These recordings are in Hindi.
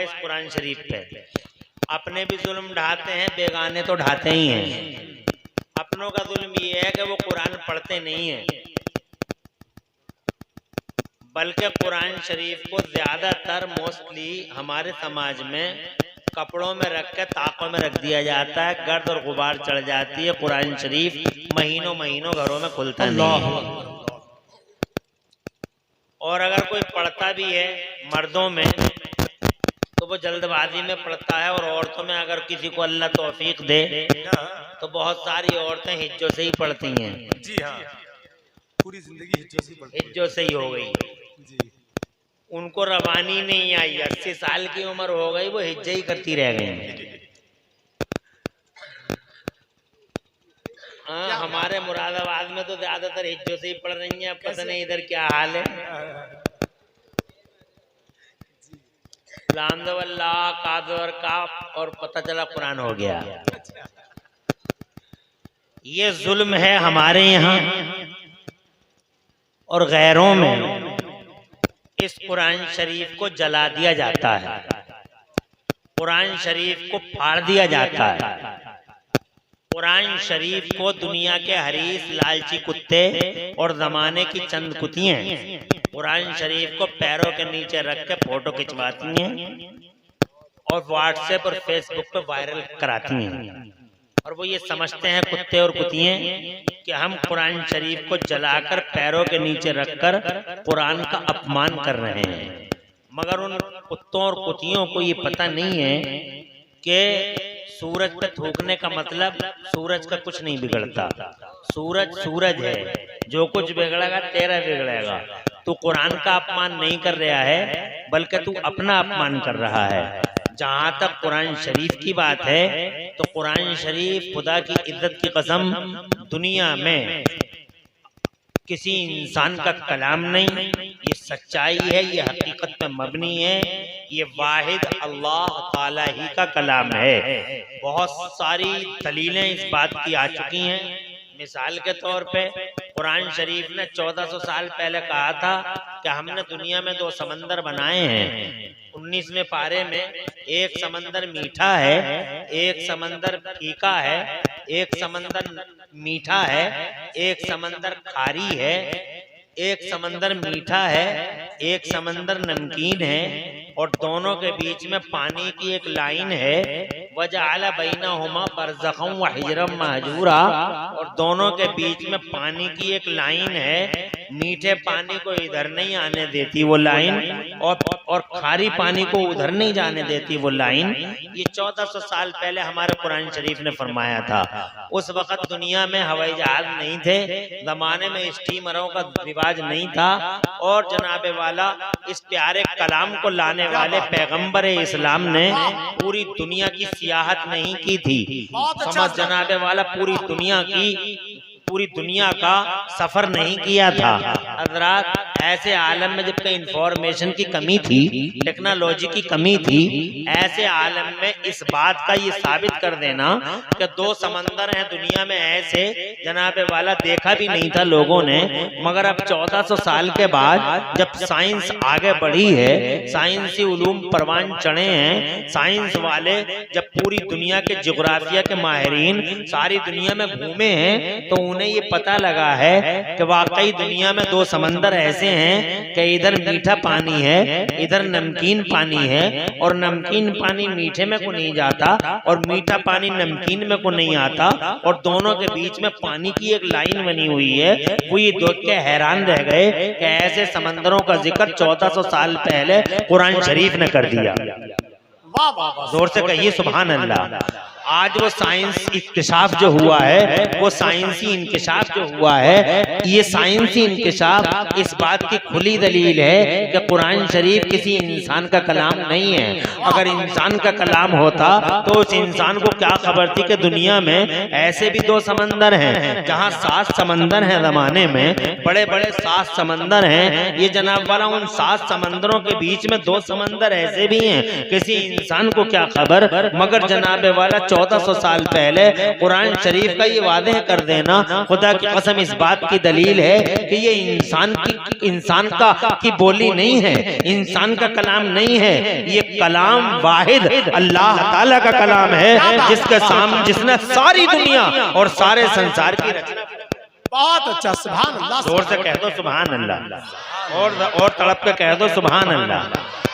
इस कुरान शरीफ पे अपने भी जुल्म ढाते हैं, बेगाने तो ढाते ही हैं। अपनों का जुल्म ये है कि वो कुरान पढ़ते नहीं है, बल्कि कुरान शरीफ को ज्यादातर मोस्टली हमारे समाज में कपड़ों में रख के ताकों में रख दिया जाता है। गर्द और गुबार चढ़ जाती है, कुरान शरीफ महीनों महीनों घरों में खुलता नहीं है। और अगर कोई पढ़ता भी है मर्दों में तो वो जल्दबाजी में पढ़ता है, और औरतों में अगर किसी को अल्लाह तौफीक दे तो बहुत सारी औरतें हिज्जों से ही पढ़ती हैं। जी हाँ, पूरी जिंदगी हिज्जों से ही हो गई जी। उनको रवानी नहीं आई, 80 साल की उम्र हो गई, वो हिज्जे ही करती रह गई। हाँ, हमारे मुरादाबाद में तो ज्यादातर हिज्जों से ही पढ़ रही हैं। अब पता नहीं इधर क्या हाल है। लामदवल्ला कादर का और पता चला कुरान हो गया। ये जुल्म है हमारे यहाँ और गैरों में। इस कुरान शरीफ को जला दिया जाता है, कुरान शरीफ को फाड़ दिया जाता है, कुरान शरीफ को दुनिया के हरीस लालची कुत्ते और जमाने की चंद कुतियां कुरान शरीफ को पैरों के नीचे रख के फोटो खिंचवाती हैं और व्हाट्सएप और फेसबुक पे वायरल कराती हैं। और वो ये समझते हैं कुत्ते और कुतियां कि हम कुरान शरीफ को जलाकर पैरों के नीचे रखकर कुरान का अपमान कर रहे हैं। मगर उन कुत्तों और कुतियों को ये पता नहीं है कि सूरज पे थूकने का मतलब सूरज का कुछ नहीं बिगड़ता। सूरज सूरज है, जो कुछ बिगड़ेगा तेरा बिगड़ेगा। तू कुरान का अपमान नहीं कर रहा है, बल्कि तू अपना अपमान कर रहा है। जहां तक कुरान शरीफ की बात है तो कुरान शरीफ खुदा की इज्जत की कसम दुनिया में किसी इंसान का कलाम नहीं, ये सच्चाई है, ये हकीकत में मबनी है, ये वाहिद अल्लाह ताला ही का कलाम है। बहुत सारी दलीलें इस बात की आ चुकी हैं। मिसाल के तौर पे कुरान शरीफ ने 1400 साल पहले कहा था कि हमने दुनिया में 2 समंदर बनाए हैं। 19वें पारे में एक समंदर मीठा है, एक समंदर फीका है, एक समंदर मीठा है, एक समंदर खारी है, एक समंदर मीठा है, एक समंदर नमकीन है, और दोनों के बीच में पानी की एक लाइन है। वजअल बैनहुमा बरज़खन व हिजरम महजूरा, और दोनों के बीच में पानी की एक लाइन है। मीठे पानी को इधर नहीं आने देती वो लाइन, और खारी पानी को उधर नहीं जाने देती वो लाइन। ये 1400 साल पहले हमारे कुरान शरीफ ने फरमाया था। उस वक्त दुनिया में हवाई जहाज नहीं थे, जमाने में स्टीमरों का रिवाज नहीं था, और जनाबे वाला इस प्यारे कलाम को लाने वाले पैगंबर इस्लाम ने पूरी दुनिया की सियाहत नहीं की थी। समझ जनाबे वाला पूरी दुनिया का सफर नहीं किया था। हजरात, ऐसे आलम में जबकि इंफॉर्मेशन की कमी थी, टेक्नोलॉजी की कमी थी, ऐसे आलम में इस बात का ये साबित कर देना कि 2 समंदर हैं दुनिया में, ऐसे जनाबे वाला देखा भी नहीं था लोगों ने। मगर अब 1400 साल के बाद जब साइंस आगे बढ़ी है, साइंसी उलूम परवान चढ़े हैं, साइंस वाले जब पूरी दुनिया के जियोग्राफिया के माहिरीन सारी दुनिया में घूमे हैं, तो उन्हें ये पता लगा है कि वाकई दुनिया में 2 समंदर ऐसे हैं कि इधर मीठा पानी है, इधर नमकीन पानी है, और नमकीन पानी मीठे में को नहीं जाता और मीठा पानी नमकीन में को नहीं आता, और दोनों के बीच में पानी की एक लाइन बनी हुई है। वो ये देख के हैरान रह गए कि ऐसे समंदरों का जिक्र 1400 साल पहले कुरान शरीफ ने कर दिया। जोर से कहिए सुभान अल्लाह। आज वो साइंस इंकशाफ जो हुआ है, वो साइंसी इंकशाफ जो हुआ है, ये साइंसी इंकशाफ इस बात की खुली दलील है कि कुरान शरीफ किसी इंसान का कलाम नहीं है। अगर इंसान का कलाम होता तो उस इंसान को क्या खबर थी कि दुनिया में ऐसे भी 2 समंदर हैं, जहाँ 7 समंदर हैं। जमाने में बड़े बड़े 7 समंदर हैं। ये जनाब वाला उन 7 समंदरों के बीच में 2 समंदर ऐसे भी हैं, किसी इंसान को क्या खबर। मगर जनाबे वाला 1400 साल पहले कुरान शरीफ का ये वादे कर देना खुदा की कसम इस बात की दलील है कि ये इंसान की बोली नहीं है, इंसान का कलाम नहीं है, ये कलाम वाहिद अल्लाह ताला का कलाम है जिसने सारी दुनिया और सारे संसार की रचना। बहुत अच्छा, सुभान अल्लाह। जोर से कह दो सुभान अल्लाह, और तड़प के कह दो सुभान अल्लाह।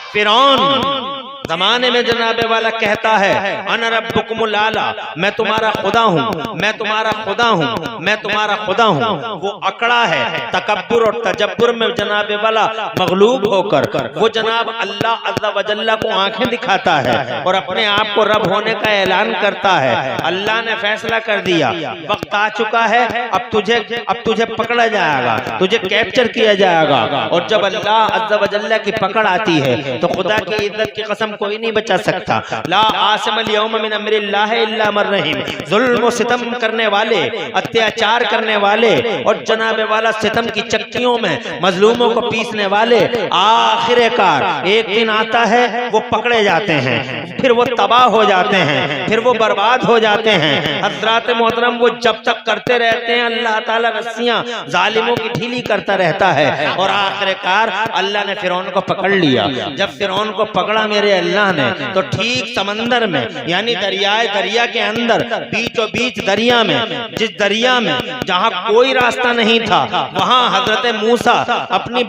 फिरौन जमाने में जनाबे वाला कहता है अना रब्बुकुमुल आला, मैं तुम्हारा खुदा हूँ, मैं तुम्हारा खुदा हूँ, मैं तुम्हारा खुदा हूँ। वो अकड़ा है तकब्बुर और तजब्बुर में जनाबे वाला मगलूब होकर वो जनाब अल्लाह अज़्ज़ा व जल्ला को आंखें दिखाता है और अपने आप को रब होने का ऐलान करता है। अल्लाह ने फैसला कर दिया, वक्त आ चुका है, अब तुझे पकड़ा जाएगा, तुझे कैप्चर किया जाएगा। और जब अल्लाह अज़्ज़ा व जल्ला की पकड़ आती है तो खुदा की इज्जत की कसम कोई नहीं बचा सकता। ला आसिमल यौम मिन अम्रिल्लाह इल्ला मन रहीम। जुल्म सितम करने वाले, अत्याचार करने वाले और जनाबे वाला सितम की चक्कियों में मजलूमों को पीसने वाले आखिरकार एक दिन आता है वो पकड़े जाते हैं, फिर वो तबाह हो जाते हैं, फिर वो बर्बाद हो जाते हैं। हज़रात मोहतरम वो जब तक करते रहते हैं अल्लाह ताला रस्सियां जालिमों की ढीली करता रहता है और आखिरकार अल्लाह ने फिरौन को पकड़ लिया। जब फिरौन को पकड़ा मेरे अल्लाह ने तो ठीक समंदर में यानी दरिया के अंदर बीचों बीच दरिया में, जिस दरिया में जहां कोई रास्ता नहीं था वहां हजरत मूसा अपनी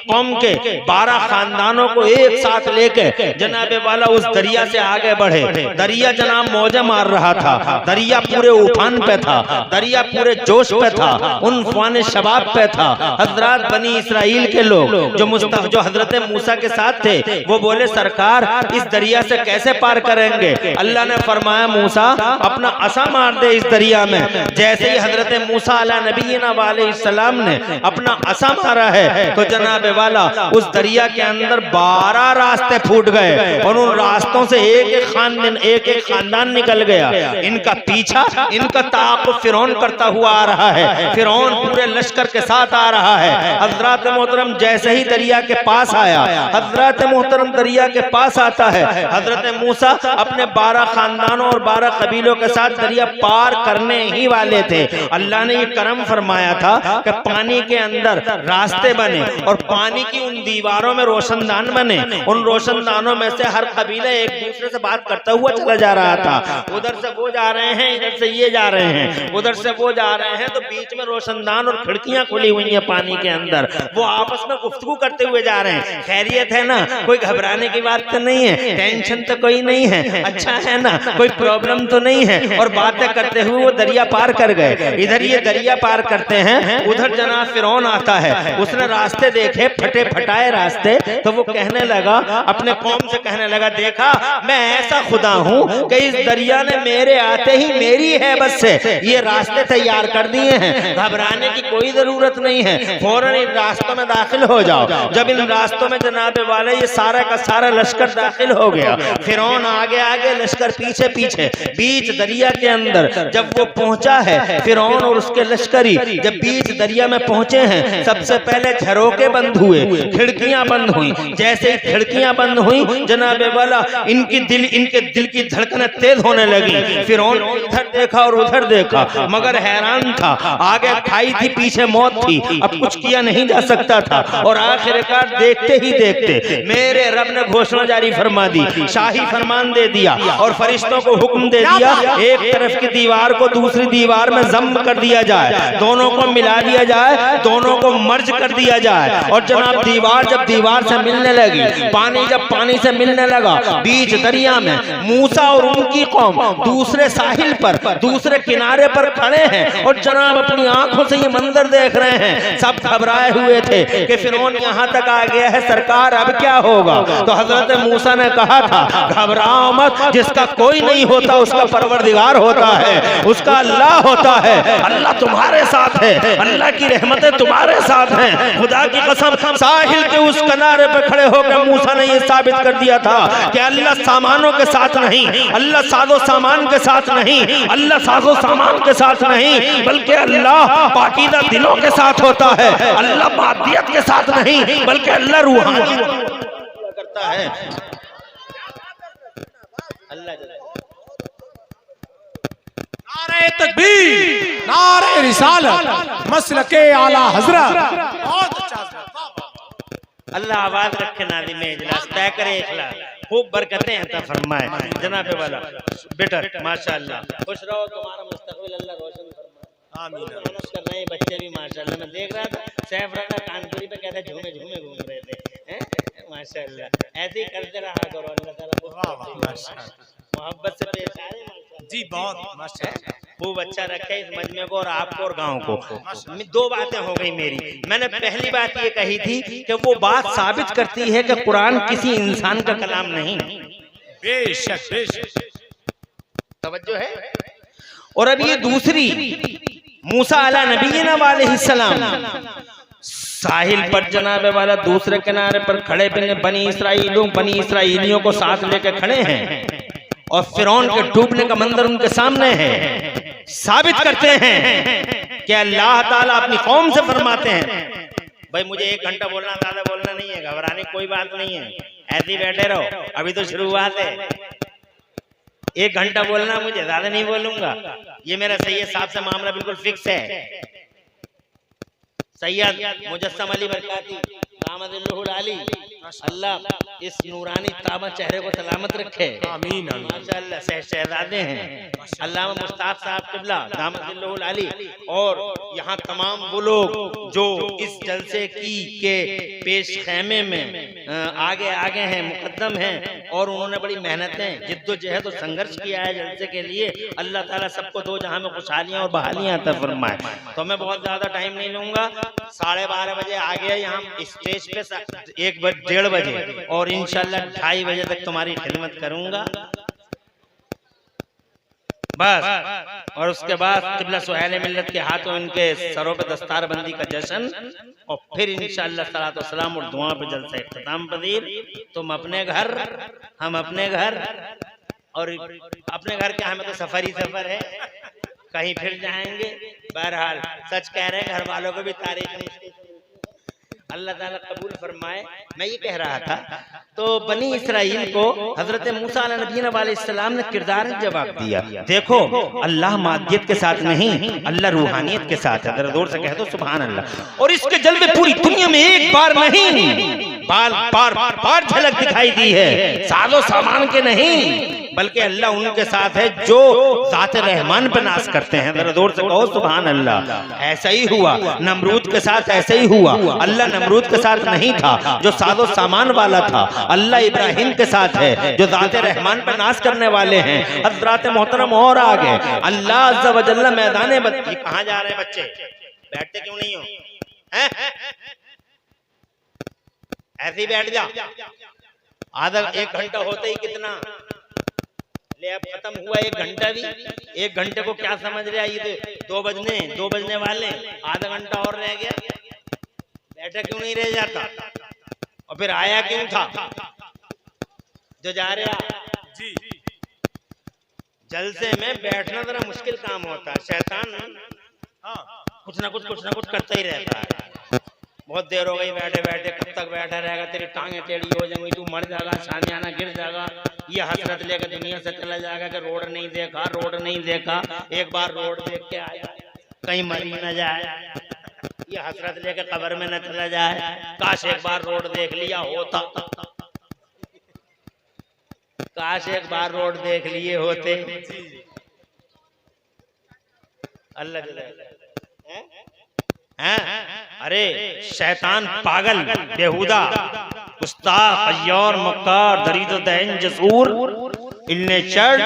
कौम के 12 खानदानों को एक साथ लेके जनाबे वाला उस दरिया से आगे बढ़े। दरिया जनाब मौजा मार रहा था, दरिया पूरे उफान पे था, दरिया पूरे जोश पे था, उनफान शबाब पे था। हजरत बनी इसराइल के लोग जो हजरत मूसा के साथ थे वो बोले सरकार इस दरिया से कैसे पार करेंगे? अल्लाह ने फरमाया मूसा अपना असा मार दे इस दरिया में। जैसे ही हजरत मूसा अला नबीना वालेहिस्सलाम ने अपना असा मारा है तो जनाबे वाला उस दरिया के अंदर 12 रास्ते फूट गए और उन रास्तों से एक एक खानदान निकल गया। इनका पीछा, इनका ताक़ुब फिरौन करता हुआ आ रहा है। फिरौन पूरे लश्कर के साथ आ रहा है। हजरत मोहतरम जैसे ही दरिया के पास आया, हजरत मोहतरम दरिया के पास आता है, हजरत मूसा अपने 12 खानदानों और 12 कबीलों के साथ दरिया पार करने ही वाले थे। अल्लाह ने ये करम फरमाया था कि पानी के अंदर रास्ते बने और पानी की उन दीवारों में रोशनदान बने। उन रोशनदानों में से हर कबीला एक दूसरे से बात करता हुआ चला जा रहा था। उधर से वो जा रहे हैं, इधर से ये जा रहे हैं, उधर से वो जा रहे हैं, तो बीच में रोशनदान और खिड़कियां खुली हुई हैं पानी के अंदर। वो आपस में गुफ्तगू करते हुए जा रहे हैं। खैरियत है ना, कोई घबराने की बात तो नहीं है, टेंशन तो कोई नहीं है, अच्छा है ना, कोई प्रॉब्लम तो नहीं है। और बातें करते हुए वो दरिया पार कर गए। इधर ये दरिया पार करते हैं, उधर जनाब फिरौन आता है। उसने रास्ते देखे, फटे फटाए रास्ते, तो वो कहने लगा, अपने कौम से कहने लगा, देखा मैं ऐसा खुदा हूँ कि इस दरिया ने मेरे आते ही मेरी है बस से ये रास्ते तैयार कर दिए हैं, घबराने की कोई जरूरत नहीं है, फौरन इन रास्तों में दाखिल हो जाओ। जब इन रास्तों में जनाबे वाले ये सारा का सारा लश्कर दाखिल हो गया, फिरौन आगे आगे, लश्कर पीछे पीछे, बीच दरिया के अंदर जब वो पहुंचा है, फिरौन और उसके लश्करी जब बीच दरिया में पहुंचे हैं, सबसे पहले झरोके बंद हुए, खिड़कियां बंद हुई। जैसे ही खिड़कियां बंद हुई जनाबे वाला इनके दिल की धड़कनें तेज होने लगी। फिरौन इधर देखा और उधर देखा, मगर हैरान था, आगे खाई थी, पीछे मौत थी, अब कुछ किया नहीं जा सकता था। और आखिरकार देखते ही देखते मेरे रब ने घोषणा जारी फरमा दी, शाही फरमान दे दिया और फरिश्तों को हुक्म दे दिया, एक तरफ की दीवार को दूसरी दीवार में जम कर दिया जाए, दोनों को मिला दिया जाए, दोनों को मर्ज कर दिया जाए। और जनाब दीवार जब दीवार से मिलने लगी, पानी जब पानी से मिलने लगा, बीच दरिया में मूसा और उनकी कौम दूसरे साहिल पर, दूसरे किनारे पर खड़े हैं और जनाब अपनी आंखों से ये मंजर देख रहे हैं। सब घबराए हुए थे कि फिरौन यहाँ तक आ गया है, सरकार अब क्या होगा? तो हजरत मूसा ने कहा था, घबराओ मत, जिसका कोई नहीं होता उसका परवरदिगार होता है, उसका अल्लाह होता है। अल्लाह तुम्हारे साथ है, अल्लाह की रहमतें तुम्हारे साथ हैं। खुदा की कसम, साहिल के उस किनारे पर खड़े होकर मूसा ने यह साबित कर दिया था कि अल्लाह सामानों के साथ नहीं, अल्लाह साजो सामान के साथ नहीं, अल्लाह साजो सामान के साथ नहीं, बल्कि अल्लाह पाकीज़ा दिलों के साथ होता है। अल्लाह मादियत के साथ नहीं, बल्कि अल्लाह रूहानी करता है। अल्लाह जल्ल। नारे तकबीर, नारे रिसालत, मसलके आला हजरत। बहुत अच्छा हजरत। अल्लाह आवाज रखे नादी में इजलास तय करे इखलास, खूब बरकतें अता फरमाए जनाब वाला बेटर माशाअल्लाह। खुश रहो, तुम्हारा मुस्तकबिल अल्लाह रोशन फरमाए। आमीन। मेहनत कर रहे हैं बच्चे भी माशाअल्लाह। मैं देख रहा था सैफ राना कानपुरी पे कहते झूमे झूमे घूम रहे थे माशाअल्लाह। ऐसे ही करते रहा करो, अल्लाह ताला मोहब्बत से पेश आ रहे हैं जी, बहुत माशाअल्लाह। खूब अच्छा रखे इस मजमे को और आपको और गांव को। दो बातें हो गई मेरी। मैंने पहली बात ये कही थी कि वो बात साबित करती है कि कुरान किसी इंसान का कलाम नहीं। बेशक बेशक, तवज्जो है। और अब ये दूसरी, मूसा अला नबीना अलैहिस्सलाम साहिल पर जनाबे वाला दूसरे किनारे पर खड़े बनी इसराइलियों को साथ लेकर खड़े हैं और फिरौन के डूबने का मंजर उनके सामने है। साबित करते हैं कि अल्लाह ताला अपनी कौम से फरमाते हैं, भाई मुझे 1 घंटा बोलना, ज्यादा बोलना नहीं है, घबराने की कोई बात नहीं है, ऐसे ही बैठे रहो, अभी तो शुरुआत है। 1 घंटा बोलना, मुझे ज्यादा नहीं बोलूंगा। ये मेरा सैयद साहब से मामला बिल्कुल फिक्स है। सैयद मुजस्सम अली बरकाती दामदुल्लाहुल आली, अल्लाह इस नूरानी ताबा चेहरे को सलामत रखे। आमीन। माशाअल्लाह शहजादे हैं अल्लामा मुश्ताक साहब किबला दामदुल्लाहुल आली, और यहाँ तमाम वो लोग जो इस जलसे की के पेश खेमे में आगे आगे हैं, मुकद्दम हैं, और उन्होंने बड़ी मेहनतें जिद्दोजहद और संघर्ष किया है जलसे के लिए। अल्लाह ताला सबको दो जहां में खुशहालियां और बहालियां अता फरमाए। तो मैं बहुत ज्यादा टाइम नहीं लूंगा। 12:30 बजे आ गया यहाँ स्टेज पे, 1-1:30 बजे, और इंशाल्लाह 2:30 बजे तक तुम्हारी खिदमत करूंगा बस। और उसके बाद किबला सुहैल मिल्लत के हाथों इनके सरों पे दस्तार बंदी का जश्न, और फिर इंशाअल्लाह सलातो सलाम और दुआ पे जलसा इख्तिताम पजीर। तुम अपने घर, हम अपने घर, और अपने घर क्या, हमें तो सफर ही सफर है, कहीं फिर जाएंगे। बहरहाल सच कह रहे हैं, घर वालों को भी तारीफ नहीं, अल्लाह ताला कबूल फरमाए। मैं ये कह रहा था, तो बनी इसराइल को हजरत मूसा अलैहिस्सलाम ने किरदार जवाब दिया। देखो अल्लाह मादियत के साथ नहीं, अल्लाह रूहानियत के साथ है। जोर से कह दो सुभान अल्लाह। और इसके जलवे पूरी दुनिया में एक बार नहीं, बार झलक दिखाई दी है, साजो सामान के नहीं, बल्कि अल्लाह उनके साथ है जो ज़ात रहमान पे नाज करते हैं। जरा जोर से कहो सुभान अल्लाह। ऐसा ही हुआ नमरूद के साथ, ऐसा ही हुआ। अल्लाह नमरूद के साथ नहीं था जो साजो सामान वाला था, अल्लाह इब्राहिम के साथ है जो ज़ात रहमान पे नाज करने वाले हैं। हज़रात मोहतरम और आगे अल्लाह अज़्ज़ा व जल्ला मैदान बत्ती। कहाँ जा रहे हैं बच्चे, बैठते क्यों नहीं हो? ऐसे ही बैठ जा। आधा 1 घंटा होते ही कितना ले, अब खत्म हुआ 1 घंटा भी। 1 घंटे को क्या समझ रहे? ये 2 बजने वाले, आधा घंटा और रह गया। बैठा क्यों नहीं रह जाता? और फिर आया क्यों था जो जा रहा? जी, जलसे में बैठना जरा मुश्किल काम होता है। शैतान कुछ ना कुछ करता ही रहता है। बहुत देर हो गई बैठे बैठे, कब तक बैठा रहेगा? तेरी टांगे टेढ़ी हो जाएंगी, तू मर जाएगा, सामियाना गिर जाएगा। ये हसरत लेकर दुनिया से चला जाएगा कि रोड नहीं देखा। एक बार रोड देख के आया, कहीं मर न जाए। ये हसरत लेकर कब्र में न चला जाए। काश एक बार रोड देख लिया होता, काश एक बार रोड देख लिए होते। अल्लाह अरे शैतान पागल, बेहुदा, गुस्ताख, अय्यार, मक्कार, दरीदो दैन, जसूर, इल्ने चढ़,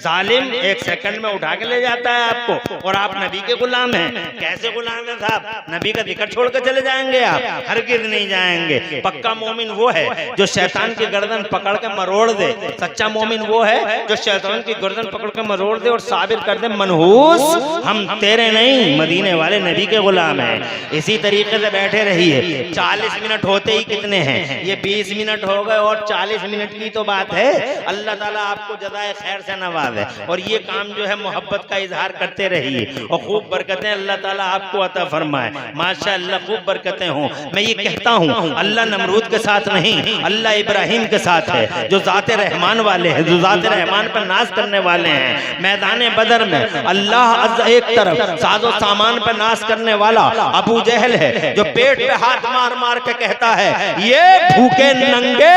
जालिम 1 सेकंड में उठा के ले जाता है आपको। और आप नबी के गुलाम हैं। कैसे गुलाम हैं साहब? नबी का जिक्र छोड़ कर चले जाएंगे आप? हरगिज़ नहीं जाएंगे। पक्का मोमिन वो है जो शैतान की गर्दन पकड़ के मरोड़ दे। सच्चा मोमिन वो है जो शैतान की गर्दन पकड़ के मरोड़ दे और साबिर कर दे, मनहूस हम तेरे नहीं, मदीने वाले नबी के गुलाम हैं। इसी तरीके से बैठे रहिए। 40 मिनट होते ही कितने हैं? ये 20 मिनट हो गए और 40 मिनट की तो बात है। अल्लाह ताला आपको जज़ाए खैर से नवाजे और ये काम जो है मोहब्बत का इजहार करते रहिए और खूब बरकतें अल्लाह ताला आपको अता फरमाए। माशाअल्लाह खूब बरकतें हों। मैं ये कहता हूँ अल्लाह नमरूद के साथ नहीं, अल्लाह इब्राहिम के साथ है, जो ज़ाते रहमान वाले हैं, जो ज़ाते रहमान पर नाज करने वाले हैं। मैदान बदर में अल्लाह एक तरफ साजो सामान पर नाज करने वाला अबू जहल है, जो पेट पे हाथ मार मार के कहता है ये भूखे नंगे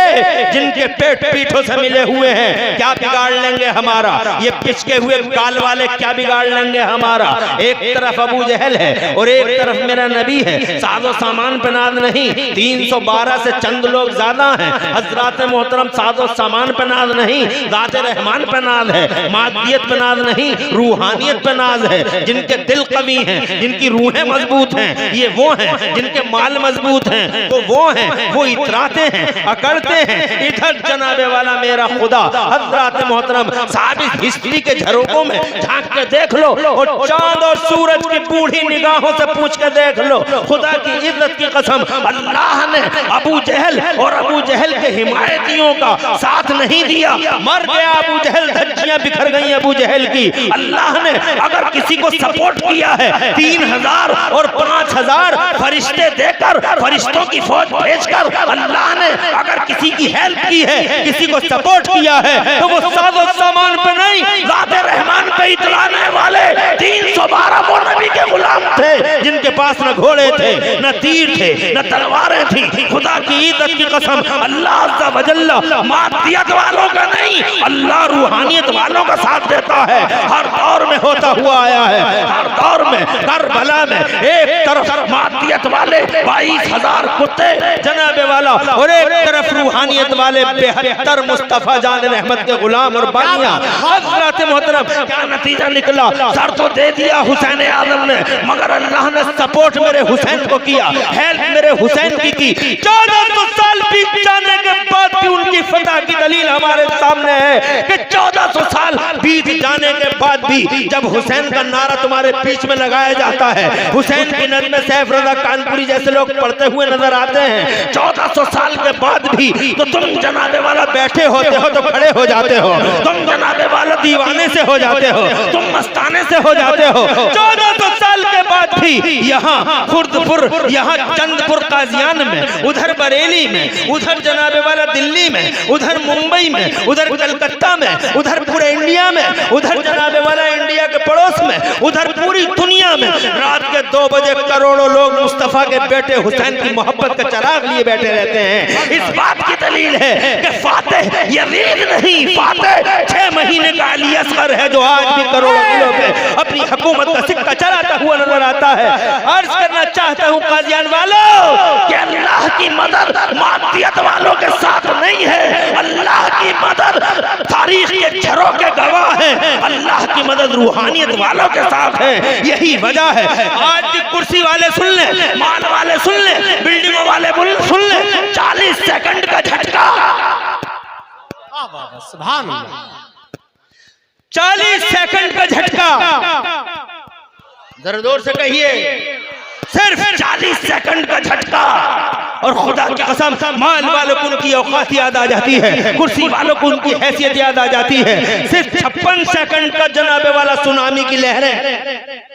जिनके पेट पीठों से मिले हुए हैं क्या बिगाड़ लेंगे हमारा, ये पिचके हुए गाल वाले क्या बिगाड़ लेंगे हमारा। एक तरफ अबू जहल है और एक तरफ मेरा नबी है। साजो सामान पे नाज नहीं, 312 से चंद लोग ज्यादा हैं। हजरात मोहतरम साजो सामान पे नाज नहीं, ज़ाते रहमान पे नाज है, मादियत पे नाज नहीं, रूहानियत पे नाज है। जिनके दिल कवी हैं, जिनकी रूहें मजबूत हैं, ये वो हैं। जिनके माल मजबूत हैं तो वो हैं, वो इतराते हैं, अकड़ते हैं। इधर जनाबे वाला मेरा खुदा हजरात मोहतरम साबित हिस्ट्री के झरोकों में झांक के देख लो और चांद और सूरज की बूढ़ी निगाहों से पूछ के देख लो, खुदा की इज्जत की कसम अल्लाह ने अबू जहल और अबू जहल के हिमायतियों का साथ नहीं दिया। मर गया अबू जहल, धज्जियां बिखर गई अबू जहल की। अल्लाह ने अगर किसी को सपोर्ट किया है 3000 और 5000 फरिश्ते देकर, फरिश्तों की फौज भेजकर अल्लाह ने अगर किसी की हेल्प की है, किसी को सपोर्ट किया है तो वो साजो सामान पे नहीं, ज़ाते रहमान पे इतलाने वाले 312 वो नबी के गुलाम थे जिनके पास न घोड़े थे, न तीर थे, न तलवारें थी। खुदा की इज्जत की कसम अल्लाह अज़्ज़ा व जल्ला मादियत वालों का नहीं, अल्लाह रूहानियत वालों का साथ देता है। हर दौर में होता हुआ आया है, हर दौर में। करबला में एक तरफ मादियत वाले 22,000 कुत्ते जनाबे वाला और एक तरफ रूहानियत वाले 72 मुस्तफा जान रहमत के गुलाम और बानिया। हज़रत मोहतरम क्या नतीजा निकला? सर तो दे दिया हुसैन आजम ने, मगर अल्लाह ने सपोर्ट मेरे हुसैन को किया, हेल्प मेरे हुसैन की 1400 साल बीत जाने के बाद भी उनकी फतह की दलील हमारे सामने है कि 1400 साल बीत जाने के बाद भी जब हुसैन का नारा तुम्हारे बीच में लगाया जाता है, हुसैन की नज़्म सैफ रज़ा कानपुरी जैसे लोग पढ़ते हुए नजर आते हैं, 1400 साल के बाद भी तो तुम जनाबे वाला बैठे होते हो तो खड़े हो जाते हो, तुम जनाबे वाला दीवाने से हो जाते हो, तुम मस्ताने से हो जाते हो। 1400 साल के बाद भी यहाँ खुर्दपुर, यहाँ चंदपुर काजियान में, उधर बरेली में, उधर जनाबे वाला दिल्ली में, उधर मुंबई में, उधर कलकत्ता में, उधर पूरे इंडिया में, उधर जनाबे वाला इंडिया के पड़ोस में, उधर पूरी दुनिया में रात के 2 बजे करोड़ों लोग मुस्तफा के बेटे हुसैन की मोहब्बत का चराग लिए बैठे रहते हैं। इस बात की दलील है कि फातेह यजीद नहीं, फातेह 6 महीने का अली असगर है जो आज भी करोड़ों किलो पे अपनी हुकूमत का सिक्का चलाता हुआ नजर आता है। अर्ज करना चाहता हूँ कादियान वालों कि अल्लाह की मदद मादियत वालों के साथ नहीं है, अल्लाह की मदद तारीख के झरोखे गवाह है, अल्लाह की मदद रूहानियत वालों के साथ है। यही वजह है आज की कुर्सी वाले सुन ले, माल वाले सुन ले, बिल्डिंगों वाले सुन ले, 40 सेकंड का झटका, सुभान अल्लाह, 40 सेकंड का झटका, जरा जोर से कहिए, सिर्फ 40 सेकंड का झटका और खुदा की कसम माल वालों को उनकी औकात याद आ जाती है, कुर्सी वालों को उनकी हैसियत याद आ जाती है। सिर्फ 56 सेकंड का जनाबे वाला सुनामी की लहरें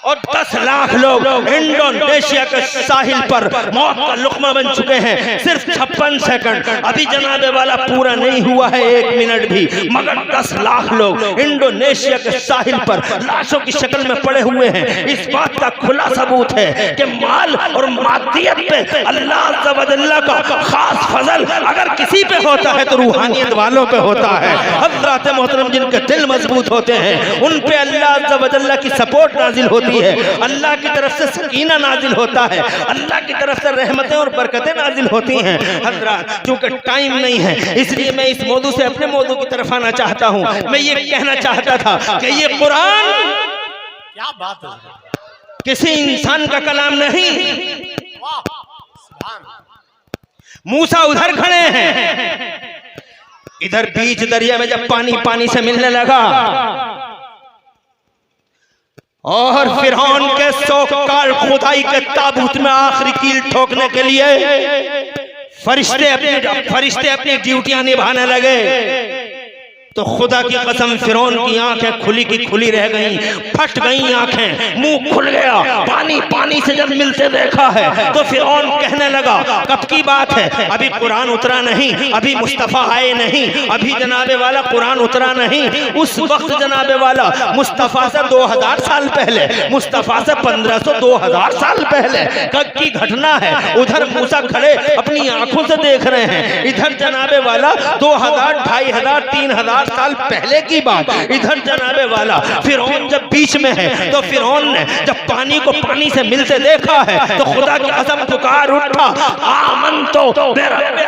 और 10 लाख लोग इंडोनेशिया के साहिल पर मौत का लुकमा बन चुके हैं। सिर्फ 56 सेकंड, अभी जनाबे वाला पूरा नहीं हुआ है 1 मिनट भी, मगर 10 लाख लोग इंडोनेशिया के साहिल पर लाशों की शक्ल में पड़े हुए हैं। इस बात का खुला सबूत है कि माल और मादियत पे अल्लाह अज़्ज़ा व जल्ला का खास फजल अगर किसी पे होता है तो रूहानियत वालों पे होता है। हज़रात मोहतरम जिनके दिल मजबूत होते हैं उन पे अल्लाह अज़्ज़ा व जल्ला की सपोर्ट नाजिल होती है, अल्लाह की तरफ से सकीना नाजिल होता है, अल्लाह की तरफ से रहमतें और बरकतें नाजिल होती हैं। हज़रात चूंकि टाइम नहीं है इसलिए मैं इस मौजू से अपने मौजू की तरफ आना चाहता हूँ। मैं ये कहना चाहता था कि ये कुरान क्या बात है, किसी इंसान का कलाम नहीं। सुभान मूसा उधर खड़े हैं, इधर बीच दरिया में जब पानी पानी से मिलने लगा और फिरौन के सौकार खुदाई के ताबूत में आखिरी कील ठोकने के लिए फरिश्ते अपनी ड्यूटियां निभाने लगे। तो खुदा की कसम फिरौन की आंखें खुली की खुली रह गईं, फट गईं आंखें, मुंह खुल गया। पानी पानी से जब मिलते देखा है तो फिरौन कहने लगा कब की बात है, अभी कुरान उतरा नहीं, अभी मुस्तफ़ा आए नहीं, अभी जनाबे वाला कुरान उतरा नहीं। उस वक्त जनाबे वाला मुस्तफ़ा से 2000 साल पहले, मुस्तफ़ा से 1500 2000 साल पहले कब की घटना है। उधर मूसा खड़े अपनी आंखों से देख रहे हैं, इधर जनाबे वाला 2000 2500 3000 साल पहले की बात। इधर जनाबे वाला फिरौन जब बीच में है तो फिरौन ने जब पानी को पानी से मिलते देखा है तो खुदा की कसम पुकार उठा, आमन तो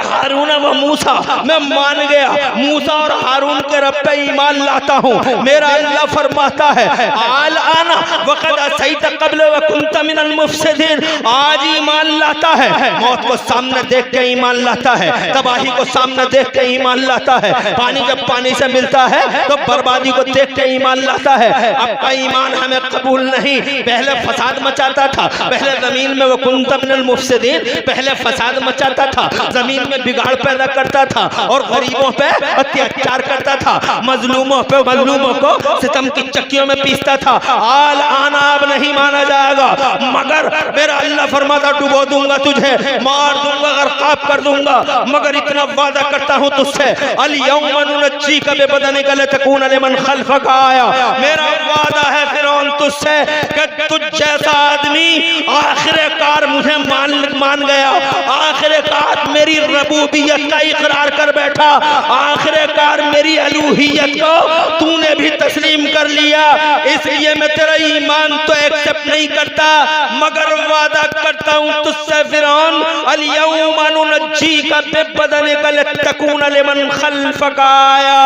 हारून व मूसा, मैं मान गया मूसा और हारून के रब पे ईमान लाता हूँ। मेरा अल्लाह फरमाता है आल आना वक़द सईत क़ब्ल व कुंत मिनल मुफ़सिदीन, आज ईमान लाता है, मौत को सामने देख के ईमान लाता है, तबाही को सामने देख के ईमान लाता है। पानी जब पानी से मिलता है तो बर्बादी को देख के ईमान लाता है। अब का ईमान हमें कबूल नहीं, पहले फसाद मचाता था, पहले जमीन में वो कुंत मिनल मुफ़सिदीन, पहले फसाद मचाता था, जमीन में बिगाड़ पैदा करता था और गरीबों पे अत्याचार करता था, मजलूमों पे मजलूमों को सितम की चक्कियों में पीसता था। आल आना अब नहीं माना जाएगा, मगर मेरा अल्लाह फरमाता डुबो दूंगा तुझे, मार दूंगा, गर्काब कर दूंगा, मगर इतना वादा करता हूँ तुझसे अल यौम नुनज्जीका बिबदनिका लतकून लिमन खल्फक आया। मेरा वादा है फिरौन तुझसे कि तुझ जैसा आदमी आखिरकार मुझे मान गया, आखिरकार मेरी रबूबियत का इकरार कर बैठा, आखिरकार मेरी अलूहियत को तूने भी तस्लीम कर लिया, इसलिए मैं तेरा ईमान तो एक्सेप्ट नहीं करता, मगर वादा करता हूँ तुझसे फिरौन अल यौम नुनज्जीका बिबदनिका लतकून लिमन खल्फक आया।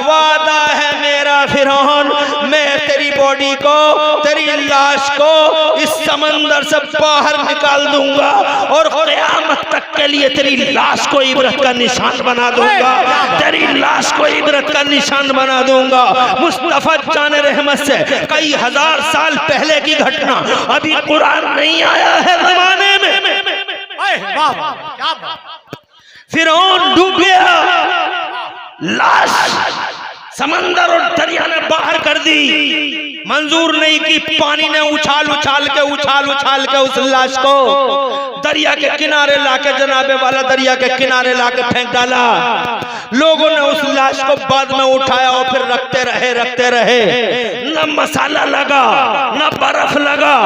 वादा है मेरा फिरौन, मैं तेरी बॉडी को, तेरी लाश को इस समंदर से बाहर निकाल दूंगा और क़यामत तक के लिए तेरी लाश को इबरत का निशान बना दूंगा, तेरी लाश को इबरत का निशान बना दूंगा। मुस्तफ़ा जाने रहमत से कई हजार साल पहले की घटना, अभी कुरान नहीं आया है जमाने में। फिरौन डूब गया, लाश समंदर और दरिया ने बाहर कर दी, मंजूर नहीं की, पानी ने उछाल उछाल के उस लाश को दरिया के किनारे लाके जनाबे वाला दरिया के किनारे लाके फेंक डाला। लोगों ने उस लाश को बाद में उठाया और फिर रखते रहे, न मसाला लगा, न बर्फ लगा,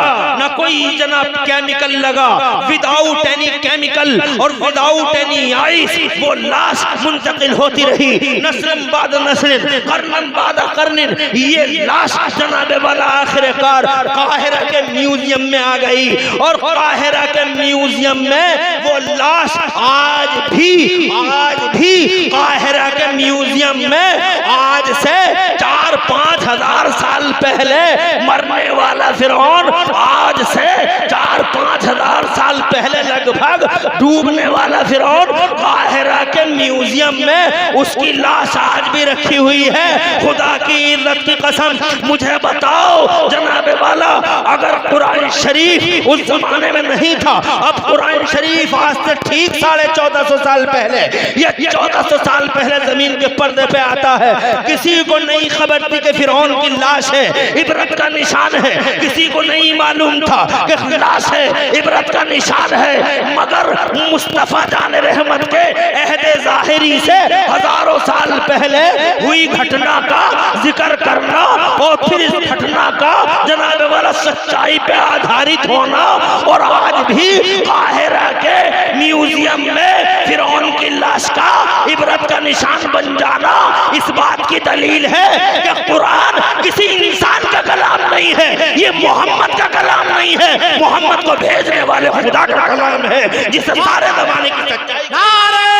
न कोई जनाब केमिकल लगा, विदाउट एनी केमिकल और विदाउट एनी आइस वो लाश मुंतकिल होती रही, नस्लन बाद नस्लिन, कर्नन बाद कर्निन। ये लाश जनाबे वाला आखिरकार काहिरा के म्यूजियम में आ गई और काहिरा के म्यूजियम में वो लाश आज भी काहिरा के म्यूजियम में आज से 4-5 हजार साल पहले मरने वाला फिरौन आज से 4-5 हजार साल पहले लगभग डूबने वाला फिरौन काहिरा के म्यूजियम में उसकी लाश आज भी रखी हुई है। खुदा की इज्जत की कसम मुझे बताओ जनाबे वाला, अगर कुरान शरीफ उस जमाने में नहीं था, अब कुरान शरीफ आज से ठीक 1450 साल पहले या 1400 साल पहले जमीन के पर्दे पे आता है, किसी को नहीं खबर थी कि फिरौन की लाश है, इबरत का निशान है, किसी को नहीं मालूम था कि लाश है, इबरत का निशान है, मगर मुस्तफा जाने रहमत के अहदे ज़ाहिरी से हजारों साल पहले हुई घटना का जिक्र करना और फिर इस घटना का जनाबे वाला सच्चाई पे आधारित होना और आज भी काहिरा के म्यूजियम में फिरौन की लाश का इबरत का निशान बन जाना, इस बात की दलील है कि कुरान किसी इंसान का कलाम नहीं है, ये मोहम्मद का कलाम नहीं है, मोहम्मद को भेजने वाले खुदा का कलाम है जिसे सारे जमाने की सच्चाई। नारे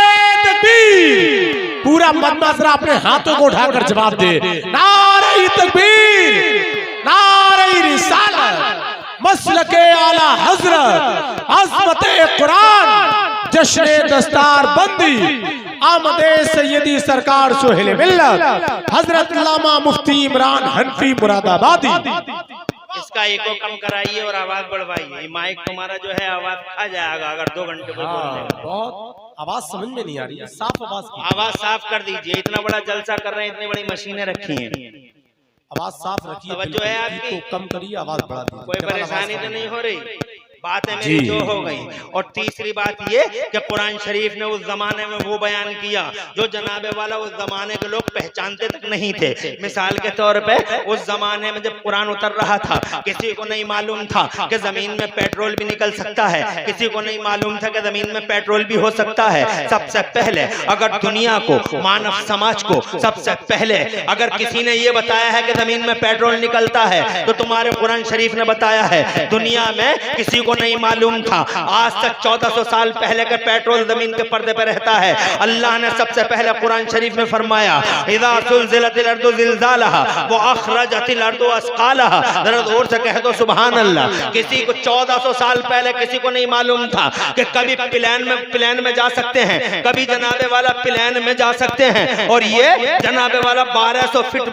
तकबीर, पूरा मदमाशरा अपने हाथों को उठाकर जवाब दे। नारे तकबीर, नारे रिसालत, मसलके आला हजरत, अज़मते कुरान, जश्ने दस्तार बंदी, आमदे सैयदी सरकार सोहेल मिल्लत हजरत अल्लामा मुफ्ती इमरान हनफी मुरादाबादी। इसका एको कम कराइए और आवाज बढ़वाइए, माइक तुम्हारा जो है आवाज खा जाएगा अगर 2 घंटे कोई बोलने। बहुत आवाज समझ में नहीं आ रही है, साफ आवाज की आवाज साफ कर दीजिए, इतना बड़ा जलसा कर रहे हैं, इतनी बड़ी मशीनें रखी हैं, आवाज साफ रखिए, तवज्जो है बिल्कुल, आपकी? तो कम करिए, आवाज बढ़ा दीजिए। कोई डबल परेशानी आवाज तो नहीं हो रही? बात है जी। मेरी जो हो गई। और तीसरी बात ये कि कुरान शरीफ ने उस जमाने में वो बयान किया जो जनाबे वाला उस जमाने के लोग पहचानते तक नहीं थे। मिसाल के तौर पे उस जमाने में जब कुरान उतर रहा था, किसी को नहीं मालूम था कि जमीन में पेट्रोल भी निकल सकता है, किसी को नहीं मालूम था कि जमीन में पेट्रोल भी हो सकता है। सबसे पहले अगर दुनिया को, मानव समाज को सबसे पहले अगर किसी ने ये बताया है कि जमीन में पेट्रोल निकलता है तो तुम्हारे कुरान शरीफ ने बताया है। दुनिया में किसी को नहीं मालूम था, आज तक 1400 साल पहले का पेट्रोल जमीन के पर्दे पर रहता है। अल्लाह ने सबसे पहले कुरान शरीफ में फरमाया इज़ा ज़ुलज़िलतिल अर्दु ज़िलज़ालहा व अख़रजतिल अर्दु अस्क़ालहा। जरा जोर से कह दो सुभान अल्लाह। किसी को 1400 साल पहले किसी को नहीं मालूम था कि कभी प्लेन में जा सकते हैं, कभी जनाबे वाला प्लेन में जा सकते हैं, और ये जनाबे वाला 1200 फीट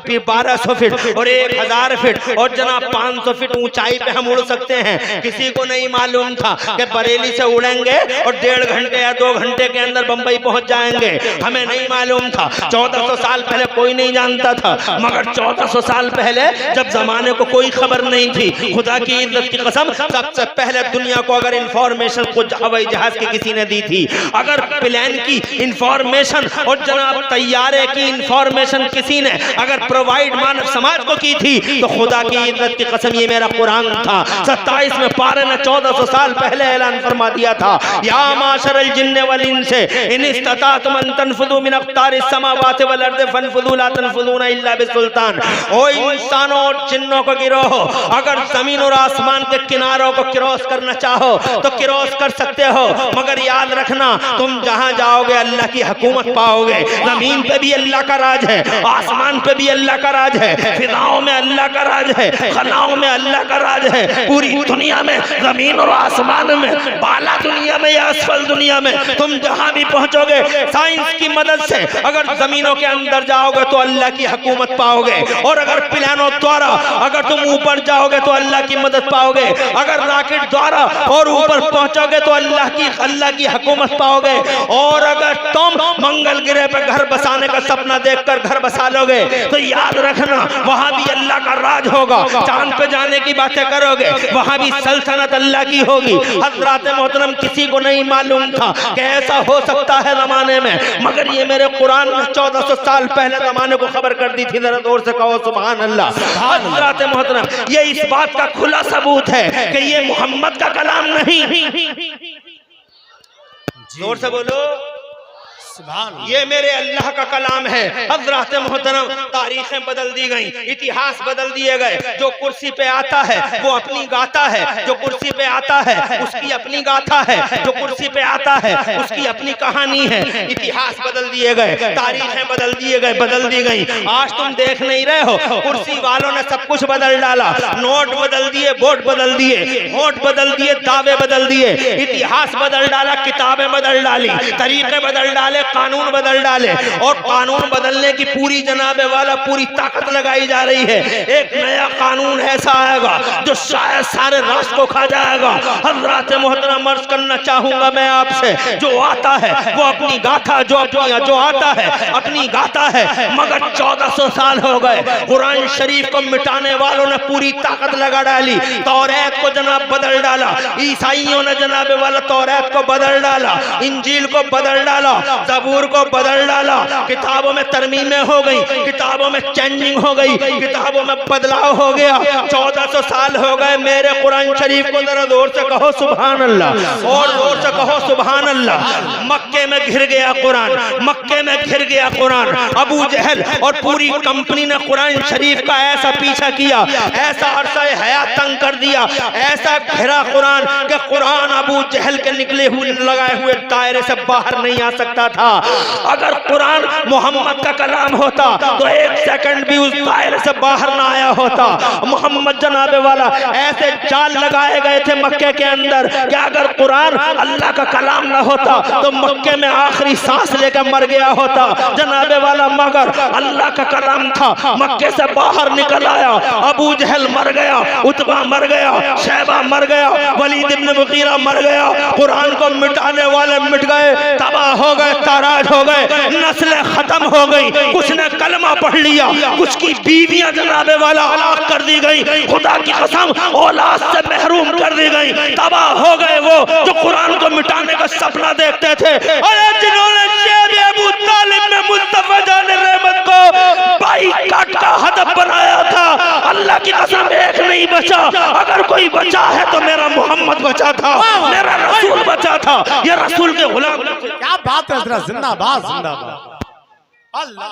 और 1000 फीट और जनाब 500 फीट ऊंचाई पे हम उड़ सकते हैं। किसी को नहीं मालूम था कि बरेली से उड़ेंगे और 1.5 घंटे या 2 घंटे के अंदर बंबई पहुंच जाएंगे। हमें नहीं मालूम था, 1400 साल पहले कोई नहीं जानता था। मगर 1400 साल पहले जब जमाने को कोई खबर नहीं थी, खुदा की इज्जत की कसम, सबसे पहले दुनिया को अगर इंफॉर्मेशन कुछ हवाई जहाज की किसी ने दी थी, अगर प्लेन की इंफॉर्मेशन और जनाब तैयारे की इंफॉर्मेशन किसी ने अगर प्रोवाइड मानव समाज को की थी, तो खुदा की इज्जत की कसम ये मेरा कुरान था। 27 में पारे ने 1400 साल पहले ऐलान फरमा दिया था, या माशरल जिन्ने वल इंसे इन इस्ततातुम अन तनफुदू मिन अक़तारिस समावाति वल अर्दि फनफुदू ला तनफुदूना इल्ला बिसुल्तान। ओ इंसानों और जिन्नों को गिरोह, अगर जमीन और आसमान के किनारों को क्रॉस करना चाहो तो क्रॉस कर सकते हो, मगर याद रखना तुम जहां जाओगे अल्लाह की हुकूमत पाओगे। जमीन पे भी अल्लाह का राज है, आसमान पे भी अल्लाह का राज है, फिजाओं में अल्लाह का राज है, खलाओं में अल्लाह का राज है। पूरी दुनिया में, जमीन और आसमान में, बाला दुनिया में या असफल दुनिया में, तुम जहां भी पहुंचोगे साइंस की मदद से अगर जमीनों के अंदर जाओगे तो अल्लाह की हुकूमत पाओगे, और अगर प्लेनों द्वारा अगर तुम ऊपर जाओगे तो अल्लाह की मदद पाओगे, अगर रॉकेट द्वारा और ऊपर पहुंचोगे तो अल्लाह की हुकूमत पाओगे, और अगर तुम मंगल ग्रह पर घर बसाने का सपना देखकर घर बसा लोगे तो याद रखना वहां भी अल्लाह का राज होगा। चांद पे जाने की बातें करोगे वहां भी सल्तनत अल्लाह की होगी। हज़रात मोहतरम, किसी को नहीं मालूम था कि ऐसा हो सकता है जमाने में, मगर ये मेरे कुरान ने 1400 साल पहले जमाने को खबर कर दी थी। जरा जोर से कहो सुभान अल्लाह। हज़रात मोहतरम, ये इस बात का खुला सबूत है कि ये मोहम्मद का कलाम नहीं। जोर से बोलो ये मेरे अल्लाह का कलाम है। हज़रात मोहतरम, तारीखें बदल दी गई, इतिहास बदल दिए गए। जो कुर्सी पे आता है वो अपनी गाता है, जो कुर्सी पे आता है उसकी अपनी गाथा है, जो कुर्सी पे आता है उसकी अपनी कहानी है। इतिहास बदल दिए गए, तारीखें बदल दिए गए, बदल दी गई। आज तुम देख नहीं रहे हो, कुर्सी वालों ने सब कुछ बदल डाला। नोट बदल दिए, वोट बदल दिए, वोट बदल दिए, दावे बदल दिए, इतिहास बदल डाला, किताबें बदल डाली, तरीके बदल डाले, कानून बदल डाले, और कानून बदलने की पूरी जनाबे वाला पूरी ताकत लगाई जा रही है। एक नया कानून ऐसा आएगा जो शायद सारे राष्ट्र को खा जाएगा। हज़रात मोहतरम, अर्ज करना चाहूंगा मैं आपसे, जो आता है वो अपनी गाथा, जो आता है अपनी गाथा है, मगर 1400 साल हो गए, कुरान शरीफ को मिटाने वालों ने पूरी ताकत लगा डाली। तौरात को जनाब बदल डाला, ईसाइयों ने जनाबे वाला तौरात को बदल डाला, इंजील को बदल डाला, ज़बूर को बदल डाला, किताबों में तरमीमें हो गई, किताबों में चेंजिंग हो गई, किताबों में बदलाव हो गया। 1400 साल हो गए, मेरे कुरान शरीफ को जरा जोर से कहो सुभान अल्लाह, और जोर से कहो सुभान अल्लाह। मक्के में घिर गया कुरान, मक्के में घिर गया कुरान। अबू जहल और पूरी कंपनी ने कुरान शरीफ का ऐसा पीछा किया, ऐसा अरसा हयात तंग कर दिया, ऐसा घिरा कुरान कि कुरान अबू जहल के निकले हुए लगाए हुए दायरे से बाहर नहीं आ सकता था। था। अगर कुरान मोहम्मद का कलाम होता तो एक सेकंड भी उस दायरे से बाहर ना आया होता। मोहम्मद जनाबे वाला ऐसे जाल लगाए गए थे मक्के के अंदर कि अगर कुरान अल्लाह का कलाम ना होता तो मक्के में आखिरी सांस लेकर मर गया होता जनाबे वाला। मगर अल्लाह का कलाम था, मक्के से बाहर निकल आया। अबू जहल मर गया, उतबा मर गया, शैबा मर गया, वलीद इब्न मुगीरा मर गया। कुरान को मिटाने वाले मिट गए, तबाह हो गए, ताराज हो गए, नस्लें खत्म हो गई। कुछ ने कलमा पढ़ लिया, कुछ की बीवियां जनाबे वाला हलाक कर दी गई। खुदा की कसम औलाद से महरूम कर दी गई। तबाह हो गए वो जो कुरान को मिटाने का सपना देखते थे। अरे जिन्होंने शेर अबू तालिब में मुस्तफा जान रहमत को बाईकाट का हदफ बनाया था, अल्लाह की कसम एक नहीं बचा। अगर कोई बचा है तो मेरा मोहम्मद बचा था, मेरा रसूल बचा था। ये रसूल के गुलाम। क्या बात है हजरत, जिंदाबाद जिंदाबाद। अल्लाह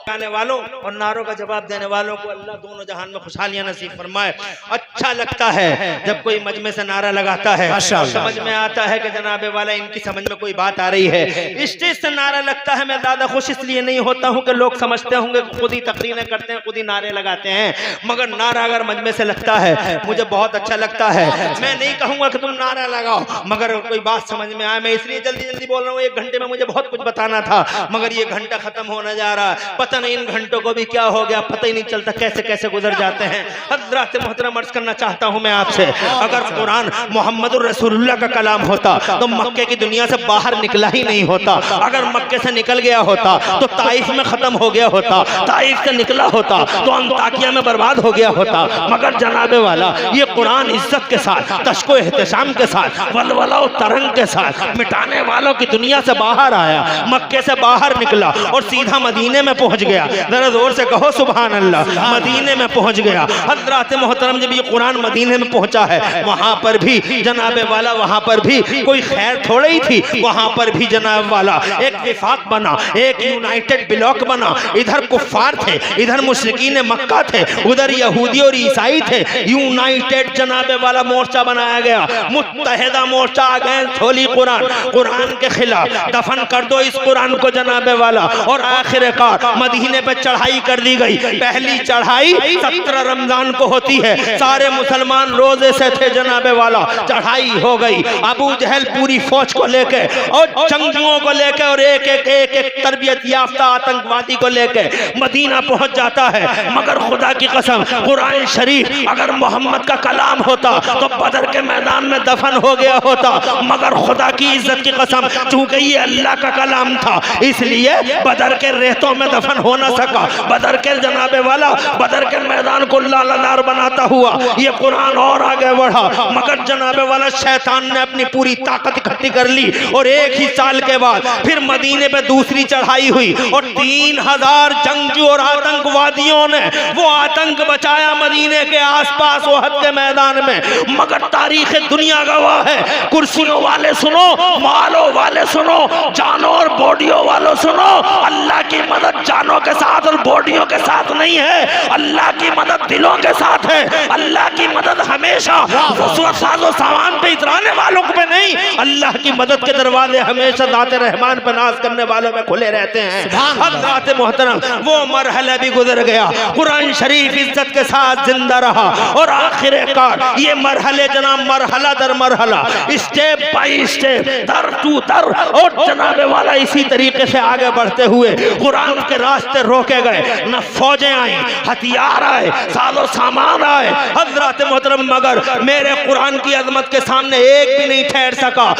गाने वालों और नारों का जवाब देने वालों को अल्लाह दोनों जहान में खुशहालियां नसीब फरमाए। अच्छा लगता है जब कोई मजमे से नारा लगाता है, समझ में आता है कि जनाबे वाला इनकी समझ में कोई बात आ रही है। स्टेज से नारा लगता है, मैं ज्यादा खुश इसलिए नहीं होता हूँ कि लोग समझते होंगे खुद ही तकरीरें करते हैं, खुद ही नारे लगाते हैं। मगर नारा अगर मजमे से लगता है मुझे बहुत अच्छा लगता है। मैं नहीं कहूँगा कि तुम नारा लगाओ, मगर कोई बात समझ में आए। मैं इसलिए जल्दी जल्दी बोल रहा हूँ, एक घंटे में मुझे बहुत कुछ बताना था मगर ये घंटा खत्म होने जा रहा है। पता नहीं इन घंटों को भी क्या हो गया, पता ही नहीं चलता कैसे कैसे गुजर जाते हैं। हज़रात मोहतरम अर्ज़ करना चाहता हूं मैं आपसे, अगर कुरान मोहम्मद रसूलुल्लाह का कलाम होता तो मक्के की दुनिया से बाहर निकला ही नहीं होता। अगर मक्के से निकल गया होता तो ताइफ में खत्म हो गया होता, ताइफ से निकला होता तो अंताकिया में बर्बाद हो गया होता। मगर जनाबे वाला ये कुरान इज्जत के साथ, तश्को एहतशाम के साथ, वलवला और तरंग के साथ मिटाने वालों की दुनिया से बाहर आया, मक्के से बाहर निकला और सीधा मदीने में पहुंच गया। जरा जोर से कहो सुभान अल्लाह। मदीने में पहुंच गया। हज़रात मोहतरम जब ये कुरान मदीने में पहुंचा है, वहां पर भी जनाबे वाला, वहां पर भी कोई खैर थोड़ी ही थी। वहां पर भी जनाब वाला एक विफाक बना, एक यूनाइटेड ब्लॉक बना। इधर कुफ्फार थे, इधर मुशरिकीन मक्का थे, उधर यहूदी और ईसाई थे। यूनाइटेड जनाबे वाला मोर्चा बनाया गया, मुत्तहिदा मोर्चा आ गए। थोली कुरान, कुरान के खिलाफ दफन कर दो इस कुरान को जनाबे वाला। और आखिरकार मदीने पे चढ़ाई कर दी गई। पहली चढ़ाई 17 रमजान को होती है, सारे मुसलमान रोजे से थे जनाबे वाला। चढ़ाई हो गई, अबू जहल पूरी फौज को लेके और जंगियों को लेके और एक एक एक एक तरबियत याफ्ता आतंकवादी को लेके मदीना पहुंच जाता है। मगर खुदा की कसम कुरान शरीफ अगर मोहम्मद का कलाम होता तो बदर के मैदान में दफन हो गया होता। मगर खुदा की इज्जत की कसम, चूंकि ये अल्लाह का कलाम था इसलिए बदर के रेतों में दफन हो न सका। बदर के जनाबे वाला बदर के मैदान को लालादार बनाता हुआ ये कुरान और आगे बढ़ा। मगर जनाबे वाला शैतान ने अपनी पूरी ताकत इकट्ठी कर ली और एक ही साल के बाद फिर मदीने पे दूसरी चढ़ाई हुई और 3000 जंगजू और आतंकवादियों ने वो आतंक बचाया मदीने के आसपास ओहद के मैदान में। मगर तारीख दुनिया गवाह है, कुर्सियों वाले सुनो, मालों वाले सुनो, जानों और बॉडियों वालों सुनो, अल्लाह की मदद जानों के साथ और बॉडियों के साथ नहीं है, अल्लाह की मदद दिलों के साथ है। अल्लाह की मदद हमेशा साजो सामान पे इतराने वालों पे नहीं, अल्लाह की मदद के दरवाजे हमेशा ज़ाते रहमान पे नाज करने वालों में खुले रहते हैं। हज़रात मोहतरम वो मरहला भी गुजर गया, कुरान शरीफ इज्जत के साथ जिंदा रहा और आखिरकार ये मरहले जनाब मरहला दर मरहला, स्टेप बाई स्टेप, दर टू दर और जनाबे वाला इसी तरीके से आगे बढ़ते हुए कुरान के रास्ते रोके गए। न फौजें आई, हथियार आए, सालो सामान आए। हज़रात मोहतरम मगर मेरे कुरान की अजमत के सामने एक भी नहीं ठहर सका।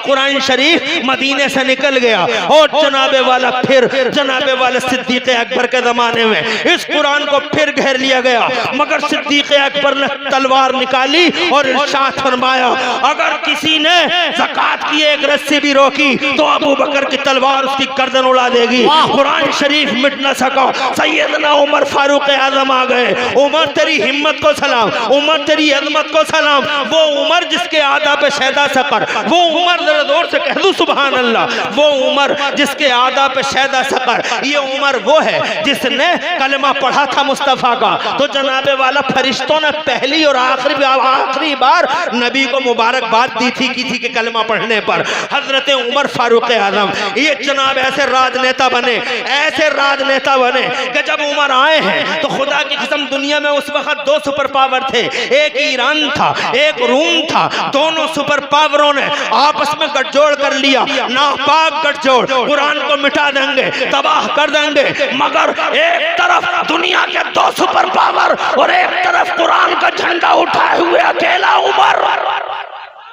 कुरान शरीफ मदीने से निकल गया और जनाबे वाला फिर जनाबे वाले सिद्दीक़ अकबर के जमाने में इस कुरान को फिर घेर लिया गया। मगर सिद्दीक़ अकबर ने तलवार निकाली और इरशाद फरमाया, अगर किसी ने ज़कात की एक रस्सी भी रोकी तो अबू बकर की तलवार उसकी गर्दन उड़ा देगी। कुरान शरीफ मिट न सका। सैयदना उमर फारूक आजम आ गए। उमर तेरी हिम्मत को सलाम, उमर तेरी अजमत को सलाम। वो उमर जिसके आदा पे शैदा सकर, वो उमर जरा जोर से कह दूं सुभान अल्लाह, वो उमर जिसके आदा पे शैदा सकर, ये उमर वो है जिसने कलमा पढ़ा था मुस्तफ़ा का। तो जनाबे वाला फरिश्तों ने पहली और आखिरी बार नबी को मुबारकबाद दी थी किसी के कलमा पढ़ने पर, हजरत उमर फारूक आजम। ये जनाब ऐसे राजनेता बने, ऐसे राजनेता बने कि जब उमर आए हैं तो खुदा की कसम दुनिया में उस वक्त दो सुपर पावर थे, एक ईरान था, एक रूम था। दोनों सुपर पावरों ने आपस में गठजोड़ कर लिया, नापाक गठजोड़। कुरान को मिटा देंगे, तबाह कर देंगे, मगर एक तरफ दुनिया के दो सुपर पावर और एक तरफ कुरान का झंडा उठाए हुए अकेला उमर।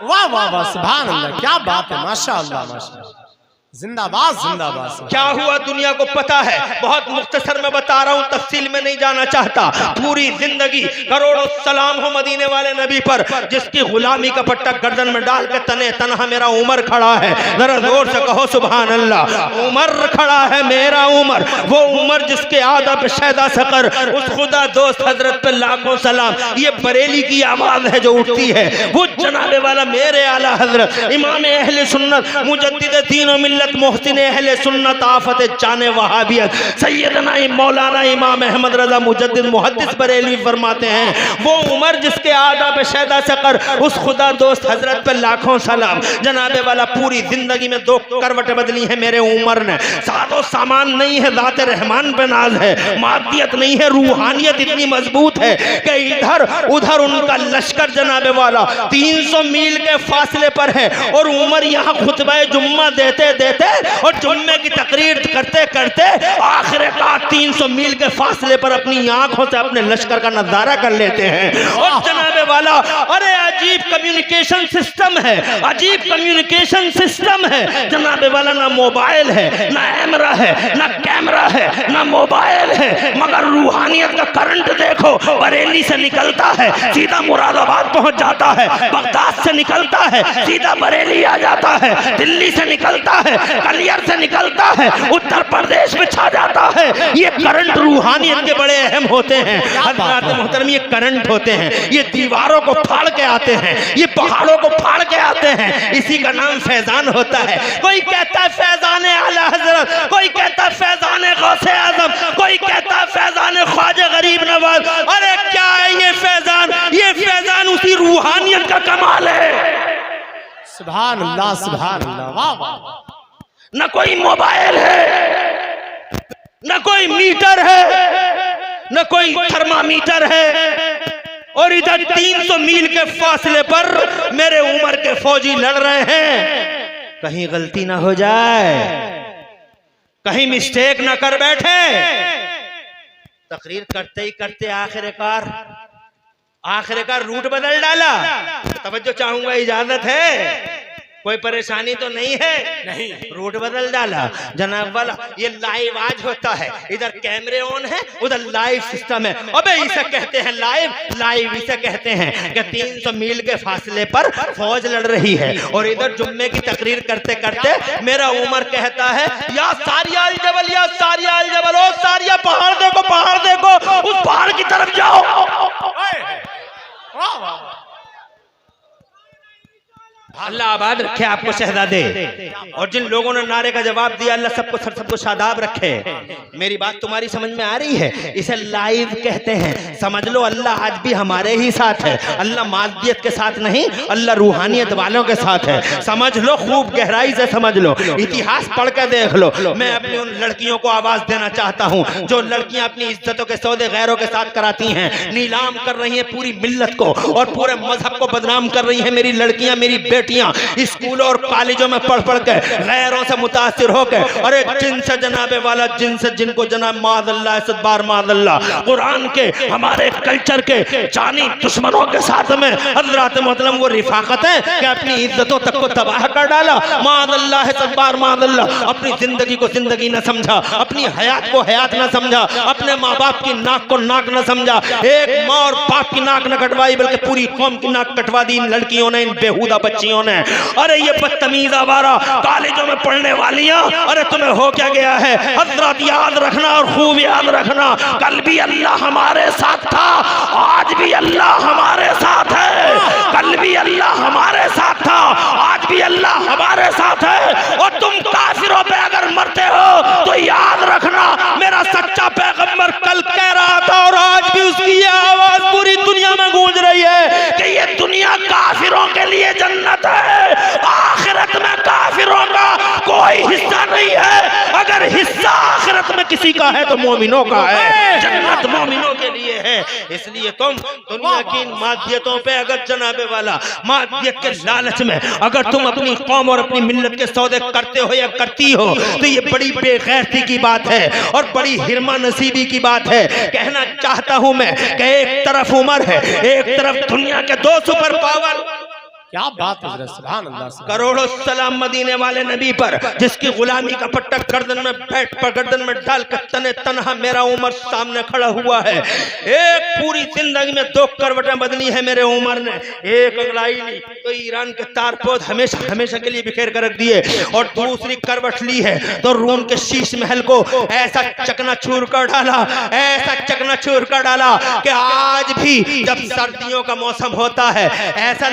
वाह वाह वाह, सुभान अल्लाह, क्या बात है, माशाअल्लाह माशाअल्लाह, जिंदाबाद जिंदाबाद। क्या हुआ दुनिया को पता है, बहुत मुख्तसर में बता रहा हूँ, तफसील में नहीं जाना चाहता। पूरी जिंदगी करोड़ों सलाम हो मदीने वाले नबी पर, जिसकी गुलामी का पट्टा गर्दन में डाल के तने तनहा मेरा उमर खड़ा है। जरा जोर से कहो सुभान अल्लाह। उमर खड़ा है मेरा उमर, वो उमर जिसके आदा पे शैदा सकर, उस खुदा दोस्त हजरत पे लाखों सलाम। ये बरेली की आवाज है जो उठती है, वो जनाबे वाला मेरे आला हजरत इमाम अहले सुन्नत मुजद्दिद दीन और मिल्लत मोहसिन अहले सुन्नत आफत जाने वहाबियत सैयदना मौलाना इमाम अहमद रजा मुजद्दिद मुहद्दिस बरेलवी फरमाते हैं, वो उमर जिसके आदा पे शैदा सकर, उस खुदा दोस्त हजरत पे लाखों सलाम। जनाबे वाला पूरी जिंदगी में दो करवटें बदली है मेरे उमर ने। सादो सामान नहीं है, ज़ात रहमान पे नाज है, मादियत नहीं है, रूहानियत इतनी मजबूत है कि इधर उधर उनका लश्कर जनाबे वाला 300 मील के फासले पर है, और उमर यहाँ खुतबा जुम्मा देते देते और जुम्मे की तकरीर करते करते आखिरकार 300 मील के फासले पर अपनी आंखों से अपने लश्कर का नजारा कर लेते हैं। और जनाबे वाला, अरे अजीब कम्युनिकेशन सिस्टम है, अजीब कम्युनिकेशन सिस्टम है जनाबे वाला। ना मोबाइल है, ना कैमरा है, ना कैमरा है, ना मोबाइल है, मगर रूहानियत का करंट देखो, बरेली से निकलता है सीधा मुरादाबाद पहुंच जाता है, बगदाद से निकलता है सीधा बरेली आ जाता है, दिल्ली से निकलता है, कलियर से निकलता है, उत्तर प्रदेश में छा जाता है। ये करंट रूहानियत के बड़े अहम होते हैं हज़रात मोहतरम, ये करंट होते हैं, ये दीवारों को फाड़ के आते हैं, ये पहाड़ों को फाड़ के आते हैं। इसी का नाम फैजान होता है। कोई कहता है फैजान आला हजरत, कोई कहता है फैजान गौसे आजम, कोई कहता है फैजान ख्वाजा गरीब नवाज। अरे क्या है ये फैजान? ये फैजान उसी रूहानियत का कमाल है। सुभान अल्लाह सुभान अल्लाह, वाह वाह। न कोई मोबाइल है, न कोई मीटर है, न कोई थर्मामीटर है, और इधर 300 मील के फासले पर मेरे उमर के फौजी लड़ रहे हैं। कहीं गलती ना हो जाए, कहीं मिस्टेक ना कर बैठे। तकरीर करते ही करते आखिरकार रूट बदल डाला। तवज्जो चाहूंगा, इजाजत है, कोई परेशानी तो नहीं है? नहीं, रूट बदल डाला जनाब वाला। ये लाइव आज होता है, इधर कैमरे ऑन है, उधर लाइव सिस्टम है। अबे इसे कहते हैं लाइव, लाइव इसे कहते हैं कि 300 मील के फासले पर फौज लड़ रही है, और इधर जुम्मे की तकरीर करते करते मेरा उमर कहता है, या सारिया अल जबल, या सारिया अल जबल, ओ सारिया पहाड़ देखो, पहाड़ देखो, उस पहाड़ की तरफ जाओ। अल्लाह आबाद रखे आपको शहजादे। और जिन लोगों ने नारे का जवाब दिया, अल्लाह सबको शादाब रखे। मेरी बात तुम्हारी समझ में आ रही है? इसे लाइव कहते हैं। समझ लो अल्लाह आज भी हमारे ही साथ है। अल्लाह मादियत के साथ नहीं, अल्लाह रूहानियत वालों के साथ है। समझ लो, खूब गहराई से समझ लो, इतिहास पढ़ कर देख लो। मैं अपनी उन लड़कियों को आवाज देना चाहता हूँ जो लड़कियां अपनी इज्जतों के सौदे गैरों के साथ कराती हैं, नीलाम कर रही हैं पूरी मिल्लत को और पूरे मजहब को बदनाम कर रही हैं। मेरी लड़कियां, मेरी बेटियां स्कूलों और कॉलेजों में पढ़ पढ़ के गैरों से मुतासिर होकर, अरे जिनसे जनाबे वाला, जिनसे जिनको जनाब मादल्ला सदबार मादल्ला कुरान के, हमारे कल्चर के जानी दुश्मनों के साथ में हजरात मोहतरम वो रिफाकत है कि अपनी इज्जतों तक को तबाह कर डाला। मादल्ला है सदबार मादल्ला, अपनी जिंदगी को जिंदगी न समझा, अपनी हयात को हयात न समझा, अपने माँ बाप की नाक को नाक न समझा। एक माँ और बाप की नाक न कटवाई बल्कि पूरी कौम की नाक कटवा दी इन लड़कियों ने, इन बेहुदा बच्चियों लड़कियों ने, अरे ये बदतमीज आवारा कॉलेजों में पढ़ने वालियां, अरे तुम्हें हो क्या गया है? हजरत याद रखना और खूब याद रखना, कल भी अल्लाह हमारे साथ था, आज भी अल्लाह हमारे साथ है। कल भी अल्लाह हमारे साथ था, आज भी अल्लाह हमारे साथ है। और तुम काफिरों पे अगर मरते हो तो याद रखना, मेरा सच्चा पैगंबर कल कह रहा था और आज भी उसकी आवाज पूरी दुनिया में गूंज रही है कि ये दुनिया काफिरों के लिए जन्नत है, आखिरत में काफिरों का कोई हिस्सा नहीं है। अगर हिस्सा आखिरत में किसी का है तो मोमिनों का है, जन्नत मोमिनों के लिए है। इसलिए तुम दुनिया की इन मादियतों पे अगर जनाबे वाला मादियत के लालच में अगर तुम अपनी कौम और अपनी मिल्लत के सौदे करते हो या करती हो तो ये बड़ी बेगैरती की बात है और बड़ी हिरमा नसीबी की बात है। कहना चाहता हूं मैं कि एक तरफ उमर है, एक तरफ दुनिया के 2 सुपर पावर, क्या बात है हजरत, सुभान अल्लाह। करोड़ों सलाम मदीने वाले नबी पर, जिसकी गुलामी का पट्टा गर्दन में बैठ पर गर्दन में डालकर तने तनहा मेरा उमर सामने खड़ा हुआ है। एक पूरी जिंदगी में 2 करवटें बदली है मेरे उमर ने, एक अंगड़ाई ली तो ईरान के तारपोद हमेशा हमेशा के लिए बिखेर कर रख दिए, और दूसरी करवट ली है तो रूम के शीश महल को ऐसा चकनाचूर कर डाला, ऐसा चकनाचूर कर डाला कि आज भी जब सर्दियों का मौसम होता है, ऐसा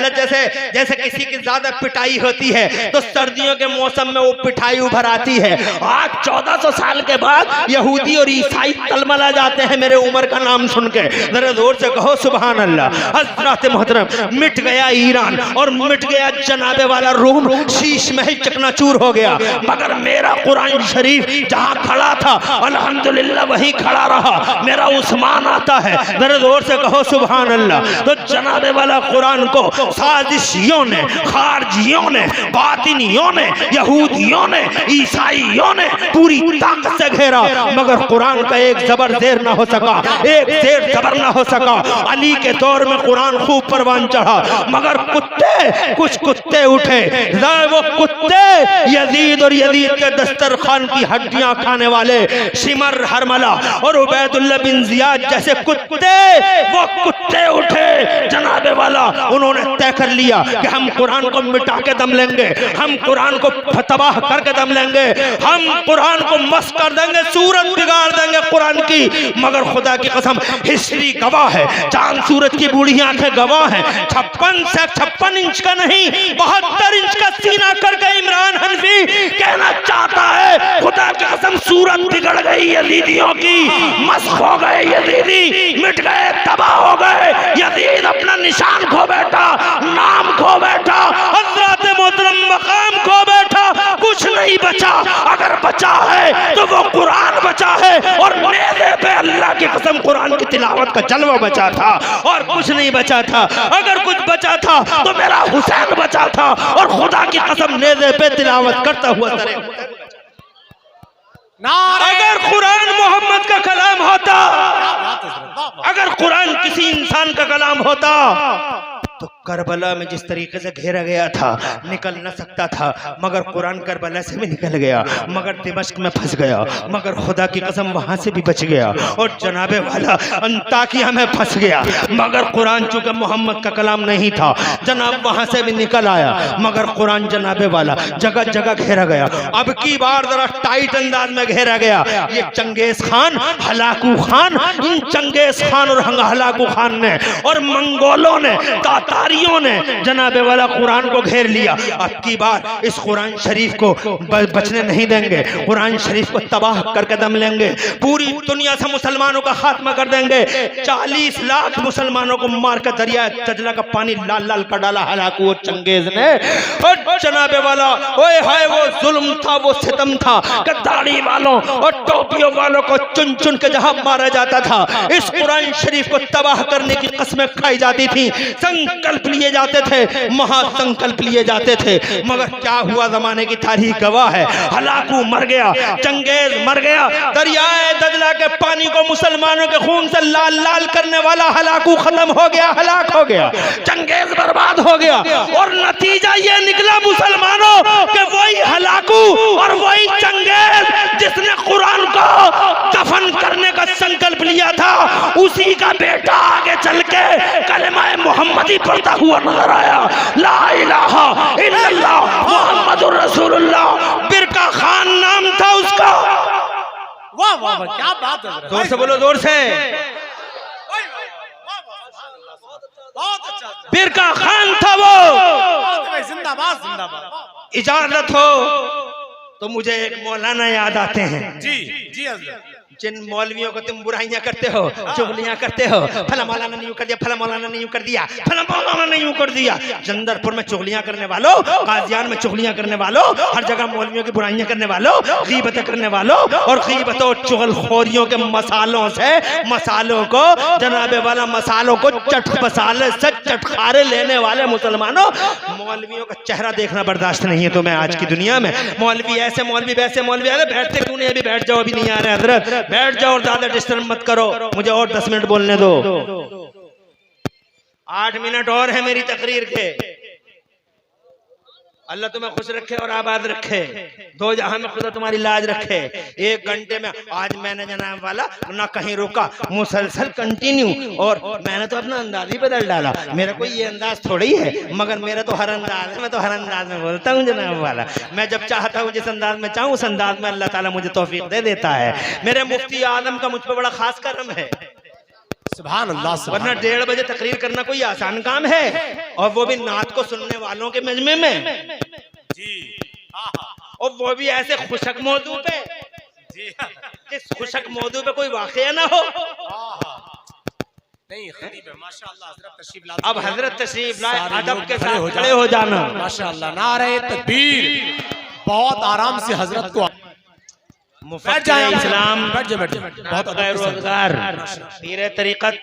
जैसे किसी की ज्यादा पिटाई होती है तो सर्दियों के मौसम में वो पिटाई उभर आती है। आज 1400 साल के बाद यहूदी और ईसाई तलमला जाते हैं मेरे उमर का नाम सुन के। जरा जोर से कहो सुभान अल्लाह। हज़रात मोहतरम, मिट गया ईरान और मिट गया जनाबे वाला रूम, शीश महल चकनाचूर हो गया, मगर मेरा कुरान शरीफ जहां खड़ा था अल्हम्दुलिल्लाह वहीं खड़ा रहा। मेरा उस्मान आता है, जरा जोर से कहो सुभान अल्लाह। तो जनाबे वाला कुरान को साजिशियों ने, खारजियों ने, बातिनियों ने, यहूदियों ने, ईसाइयों ने पूरी ताकत से घेरा, मगर कुरान का एक जबर जेर ना हो सका, एक जेर जबर ना हो सका। अली के दौर में कुरान खूब परवान चढ़ा, मगर कुत्ते, कुछ कुत्ते उठे, वो कुत्ते यजीद और यजीद के दस्तरखान की हड्डियां खाने वाले शिमर हरमला और उबैदुल्लाह बिन जियाद जैसे कुत्ते, वो कुत्ते उठे जनाबे वाला। उन्होंने तय कर लिया कि हम कुरान को मिटा के दम लेंगे, हम कुरान को तबाह करके दम लेंगे, हम कुरान को मस कर देंगे, सूरत बिगाड़ देंगे कुरान की। मगर खुदा की कसम हिस्ट्री गवाह है, चांद सूरज की बूढ़ी आंखें गवाह हैं, 56 इंच का नहीं 72 इंच का सीना करके इमरान हनफी कहना चाहता है खुदा की कसम सूरत बिगड़ गई यजीदियों की, मस्ख हो गए यजीदी, मिट गए, तबाह हो गए। यजीद अपना निशान खो बैठा, नाम खो बैठा, हज़रत मोहतरम मकाम खो बैठा, कुछ नहीं बचा। अगर बचा है तो वो कुरान बचा है, और नेज़े पे अल्लाह की कसम कुरान की तिलावत का जलवा बचा था, और कुछ नहीं बचा था। अगर कुछ बचा था तो मेरा हुसैन बचा था, और खुदा की कसम नेज़े पे तिलावत करता हुआ तरे। अगर कुरान मोहम्मद का कलाम होता, अगर कुरान किसी इंसान का कलाम होता तो करबला में जिस तरीके से घेरा गया था निकल न सकता था, मगर कुरान करबला से भी निकल गया, मगर दिमश्क में फंस गया, मगर खुदा की कसम वहां से भी बच गया, और जनाबे वाला अंताकिया में फंस गया, मगर कुरान चूंकि मोहम्मद का कलाम नहीं था जनाब वहां से भी निकल आया, मगर कुरान जनाबे वाला जगह जगह घेरा गया। अब की बार जरा टाइट अंदाज में घेरा गया। ये चंगेज खान, हलाकू खान, इन चंगेज खान और हलाकू खान ने और मंगोलों ने, तारियों ने जनाबे वाला कुरान को घेर लिया। अब की बार इस कुरान शरीफ को बचने नहीं देंगे, कुरान शरीफ को तबाह करके दम लेंगे, पूरी दुनिया से मुसलमानों का खात्मा कर देंगे। 40 लाख मुसलमानों को मार कर दरिया तजला का पानी लाल लाल कर डाला हलाकू और चंगेज ने। और जनाबे वाला ओए हाय वो जुल्म था, वो सितम था, दाढ़ी वालों और टोपियों वालों को चुन चुन के जहां मारा जाता था, इस कुरान शरीफ को तबाह करने की कसमें खाई जाती थी, संकल्प लिए जाते थे, महासंकल्प लिए जाते थे, मगर क्या हुआ जमाने की तारीख गवाह है। हलाकू मर गया, चंगेज मर गया, दरियाए दजला के पानी को मुसलमानों के खून से लाल लाल करने वाला हलाकू खत्म हो गया, हलाक हो गया, चंगेज बर्बाद हो गया, और नतीजा ये निकला मुसलमानों के वही हलाकू और वही चंगेज जिसने कुरान को दफन करने का संकल्प लिया था, उसी का बेटा आगे चल के कलमा मोहम्मद ही पढ़ता हुआ नजर आया, ला इलाहा इल्लल्लाह मुहम्मदुर रसूलुल्लाह। बिरका खान नाम था उसका। वाह वाह वाह, क्या बात है हजरत। जोर से बोलो, जोर से। बहुत अच्छा, बिरका खान था वो। जिंदाबाद जिंदाबाद। इजाजत हो तो मुझे एक मौलाना याद आते हैं। जी जी हजरत। जिन मौलवियों को तुम बुराइयां करते हो, चुगलियां करते हो, फला मौलाना ने यूं कर दिया, फला मौलाना ने यूं कर दिया, फला मौलाना ने यूं कर दिया। जंदरपुर में चुगलियां करने वालों, कादियान में चुगलियां करने वालों, हर जगह मौलवियों की बुराइयां करने वालों, गीबतें करने वालों और गीबतों चुगलखोरियों के मसालों से मसालों को जनाबे वाला मसालों को चट मसाले से चटखारे लेने वाले मुसलमानों, मौलवियों का चेहरा देखना बर्दाश्त नहीं है तुम्हें आज की दुनिया में। मौलवी ऐसे, मौलवी वैसे, मौलवी अरे बैठते क्यों नहीं? अभी बैठ जाओ, अभी नहीं आ रहे हजरत, बैठ जाओ और ज्यादा डिस्टर्ब मत करो, मुझे और 10 मिनट बोलने दो। 8 मिनट और है मेरी तकरीर के। अल्लाह तुम्हें खुश रखे और आबाद रखे, दो जहां में खुदा तुम्हारी लाज रखे। 1 घंटे में आज मैंने जनाब वाला ना कहीं रुका, मुसलसल कंटिन्यू। और मैंने तो अपना अंदाज ही बदल डाला। मेरा कोई ये अंदाज थोड़ी है, मगर मेरा तो हर अंदाज है। मैं तो हर अंदाज में बोलता हूँ जनाब वाला। मैं जब चाहता हूँ जिस अंदाज में चाहूँ उस अंदाज में अल्लाह ताला मुझे तौफीक दे देता है। मेरे मुफ्ती आदम का मुझ पर बड़ा खास करम है। सुभान अल्लाह। वरना 1:30 बजे तकरीर करना कोई आसान काम है, और वो भी नात को सुनने वालों के मजमे में जी। और वो भी ऐसे खुशक मौजू पे, जी जिस खुशक मौजू पे कोई वाकया ना हो। नहीं खतीब है माशाअल्लाह, हजरत तशरीफ लाए। अब हजरत तशरीफ लाए, अदब के साथ खड़े हो जाना। माशाअल्लाह, नारे तकबीर। बहुत आराम से हजरत को मुफक्किर इस्लाम, बैठ जाओ, बैठ जाओ। बहुत रोजगार, पीर तरीकत,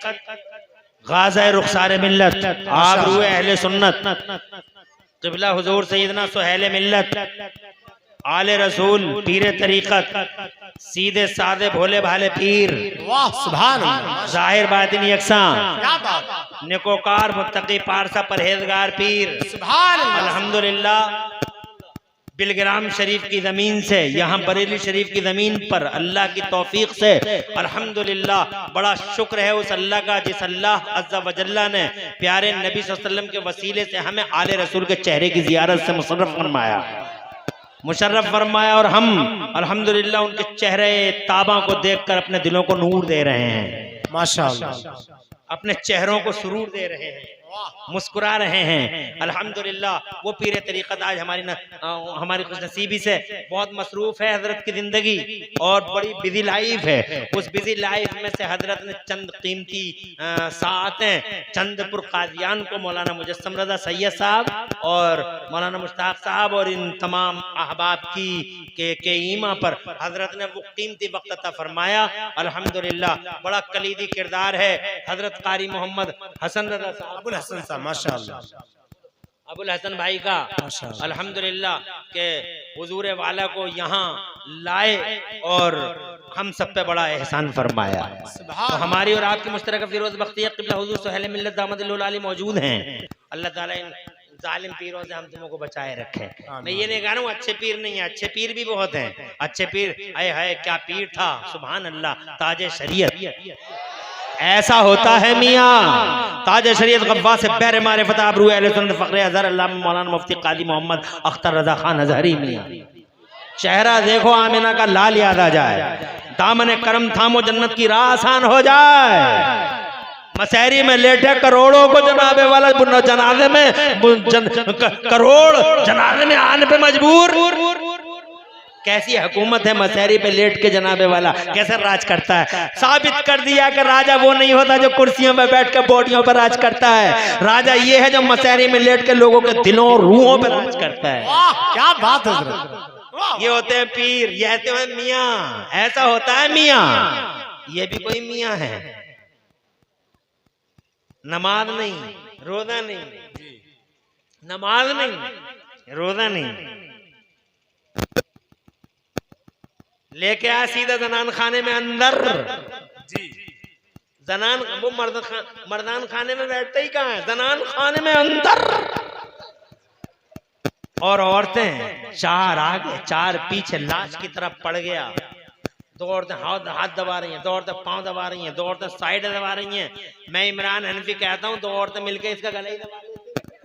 गाज़ा रुखसार मिल्लत, आबरू अहले सुन्नत, क़िबला हुजूर सैयदना सुहैल मिल्लत, आले रसूल, पीर तरीकत, सीधे सादे भोले भाले पीर। वाह सुभान अल्लाह। जाहिर बातिन यकसां, क्या बात। नेकोकार मुत्तकी पारसा परहेजगार पीर। सुभान अल्लाह। अल्हम्दुलिल्लाह बिलग्राम शरीफ की ज़मीन से यहाँ बरेली शरीफ की ज़मीन पर अल्लाह की तौफीक से अल्हम्दुलिल्लाह बड़ा शुक्र है उस अल्लाह का, जिस अल्लाह अज़्ज़ा वजल्ला ने प्यारे नबी सल्लल्लाहु अलैहि वसल्लम के वसीले से हमें आले रसूल के चेहरे की ज़ियारत से मुशर्रफ फरमाया। और हम अल्हम्दुलिल्लाह उनके चेहरे ताबा को देखकर अपने दिलों को नूर दे रहे हैं माशाअल्लाह, अपने चेहरों को सुरूर दे रहे हैं, मुस्कुरा रहे हैं अल्हम्दुलिल्लाह। वो पीर तरीक़त आज हमारी खुशनसीबी से बहुत मसरूफ है हजरत की जिंदगी और बड़ी बिजी लाइफ है। उस बिजी लाइफ में से हजरत ने चंद कीमती साआतें चंदपुर कादियान को मौलाना मुजस्सम रज़ा सैयद साहब और मौलाना मुश्ताक साहब और इन तमाम अहबाब के ईमा पर हजरत ने वो कीमती वक्त अता फरमाया अल्हम्दुलिल्लाह। बड़ा कलीदी किरदार है हजरत कारी मोहम्मद हसन रज़ा साहब, हसन साहब माशाअल्लाह, अबुल हसन भाई का अल्हम्दुलिल्लाह के हुजूर वाला को यहाँ लाए और हम सब पे बड़ा एहसान फरमाया। तो हमारी और आपकी मुश्तरक फिरोज बख्तिया क़िबला हुजूर सुहैल मिल्लत दामदिल आली मौजूद हैं। अल्लाह ताला इन जालिम पीरों से हम तुमको बचाए रखे। मैं ये नहीं कह रहा हूँ अच्छे पीर नहीं है, अच्छे पीर भी बहुत हैं। अच्छे पीर आए हाय क्या पीर था, सुभान अल्लाह, ताजे शरीयत ऐसा होता है मियाँ, ताज शरीयत गव्वा से बैर मारे फता अबरू अहले सुन्नत फ़ख्र अज़हर अल्लामा मौलाना मुफ्ती कादी मोहम्मद अख्तर रज़ा खान अज़हरी मियाँ। चेहरा देखो आमिना का लाल याद आ जाए, दामन करम थामो जन्नत की राह आसान हो जाए। मसहरी में लेटे करोड़ों को जनाबे वाला जनाजे में करोड़ जनाजे में आने पे मजबूर। कैसी हुकूमत है मसहरी पे लेट के जनाबे वाला कैसे राज करता है। साबित कर दिया कि राजा वो नहीं होता जो कुर्सियों पे बैठ के बोटियों पर राज करता है, राजा ये है जो मसहरी में लेट के लोगों के दिलों और रूहों पर राज करता है। क्या बात है। ये होते हैं पीर, ये होते हैं मियाँ, ऐसा होता है मियाँ। ये भी कोई मियाँ है, नमाज नहीं, रोजा नहीं, नमाज नहीं, रोजा नहीं, लेके आया सीधा जनान खाने में अंदर। जी जनान वो मर्दान खाने में बैठते ही कहाँ है, जनान खाने में अंदर। और औरतें 4 आगे 4 पीछे लाश की तरफ पड़ गया। दौड़ते हाथ दबा रही हैं, दौड़ते पांव दबा रही हैं, दौड़ते साइड दबा रही हैं। मैं इमरान हनफी कहता हूं दौड़ते मिलके इसका गला ही दबा लेते,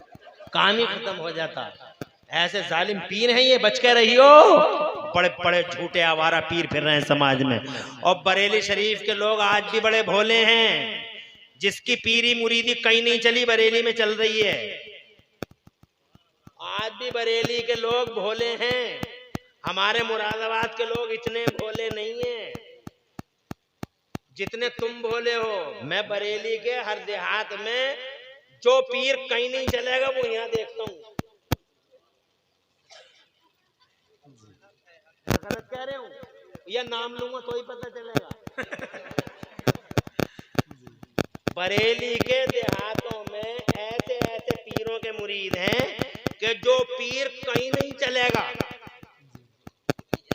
काम ही खत्म हो जाता। ऐसे जालिम पीर हैं ये, बच के रहियो। बड़े बड़े झूठे आवारा पीर फिर रहे हैं समाज में। और बरेली शरीफ के लोग आज भी बड़े भोले हैं, जिसकी पीरी मुरीदी कहीं नहीं चली बरेली में चल रही है। आज भी बरेली के लोग भोले हैं, हमारे मुरादाबाद के लोग इतने भोले नहीं हैं जितने तुम भोले हो। मैं बरेली के हर देहात में जो पीर कहीं नहीं चलेगा वो यहाँ देखता हूँ। गलत कह रहे हूँ या नाम लूंगा तो ही पता चलेगा। बरेली के देहातों में ऐसे ऐसे पीरों के मुरीद हैं कि जो पीर कहीं नहीं चलेगा।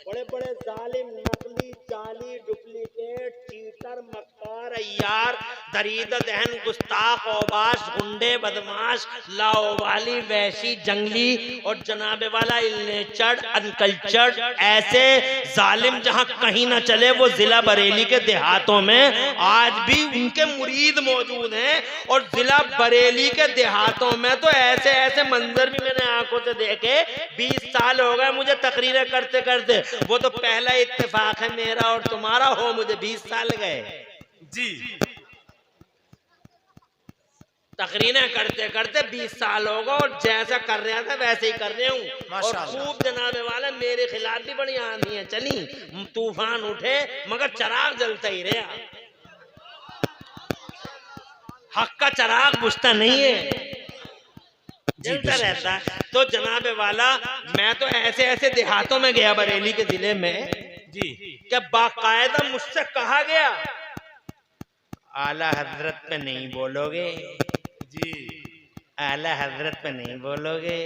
बड़े बड़े जालिम, नकली, जाली, डुप्लीकेट, चीटर, मक्कार, अय्यार, दरीद दहन, गुस्ताख, औबाश, गुंडे, बदमाश, लाओवाली, वैशी, जंगली और जनाबे वाला इलनेचर्ड, अनकल्चर्ड, ऐसे जालिम जहां कहीं ना चले वो जिला बरेली के देहातों में आज भी उनके मुरीद मौजूद हैं। और जिला बरेली के देहातों में तो ऐसे ऐसे मंजर भी मैंने आंखों से देखे। 20 साल हो गए मुझे तकरीरें करते करते। वो तो पहला इत्तेफाक है मेरा और तुम्हारा, हो मुझे 20 साल गए जी। तकरीरें करते करते 20 साल हो गए और जैसा कर रहा था वैसे ही कर रहे हूँ। और खूब जनाबे वाला मेरे खिलाफ भी बड़ी आंधियां चली, तूफान उठे, मगर चराग जलता ही रहा। हक का चराग बुझता नहीं है, जलता रहता। तो जनाबे वाला मैं तो ऐसे ऐसे देहातों में गया बरेली के जिले में जी, कि बाकायदा मुझसे कहा गया आला हजरत पे नहीं बोलोगे जी, आला हजरत पे नहीं बोलोगे।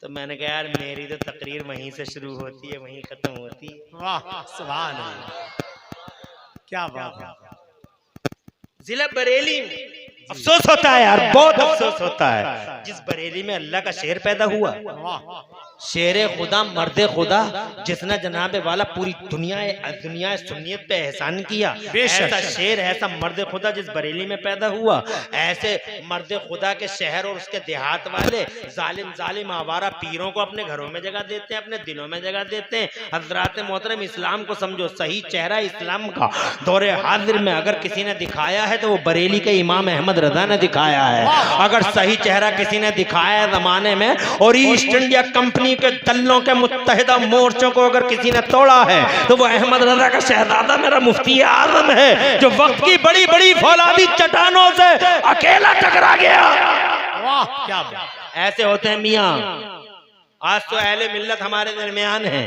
तो मैंने कहा यार मेरी तो तकरीर वहीं से शुरू होती है वहीं खत्म होती है। वाह सुभान अल्लाह, क्या बात है। जिला बरेली में अफसोस होता है यार, बहुत अफसोस होता है। जिस बरेली में अल्लाह का शेर पैदा हुआ, शेर खुदा, मर्द खुदा, जिसने जनाबे वाला पूरी दुनिया सुन्नियत पे एहसान किया, ऐसा शेर, ऐसा मर्द खुदा जिस बरेली में पैदा हुआ, ऐसे मर्द खुदा के शहर और उसके देहात वाले जालिम आवारा पीरों को अपने घरों में जगह देते हैं, अपने दिलों में जगह देते हैं। हजरात मोहतरम, इस्लाम को समझो, सही चेहरा इस्लाम का दौरे हाजिर में अगर किसी ने दिखाया है तो वो बरेली के इमाम अहमद रजा ने दिखाया है। अगर सही चेहरा किसी ने दिखाया है जमाने में और ईस्ट इंडिया कंपनी के दलों के मुत्तहिदा मोर्चों को अगर किसी ने तोड़ा है तो वो अहमद रजा का शहजादा मेरा मुफ्ती आजम है, जो वक्त की बड़ी बड़ी फौलादी चट्टानों से अकेला टकरा गया। वाह क्या बात। ऐसे होते हैं मियाँ। आज तो अहले मिल्लत हमारे दरमियान है,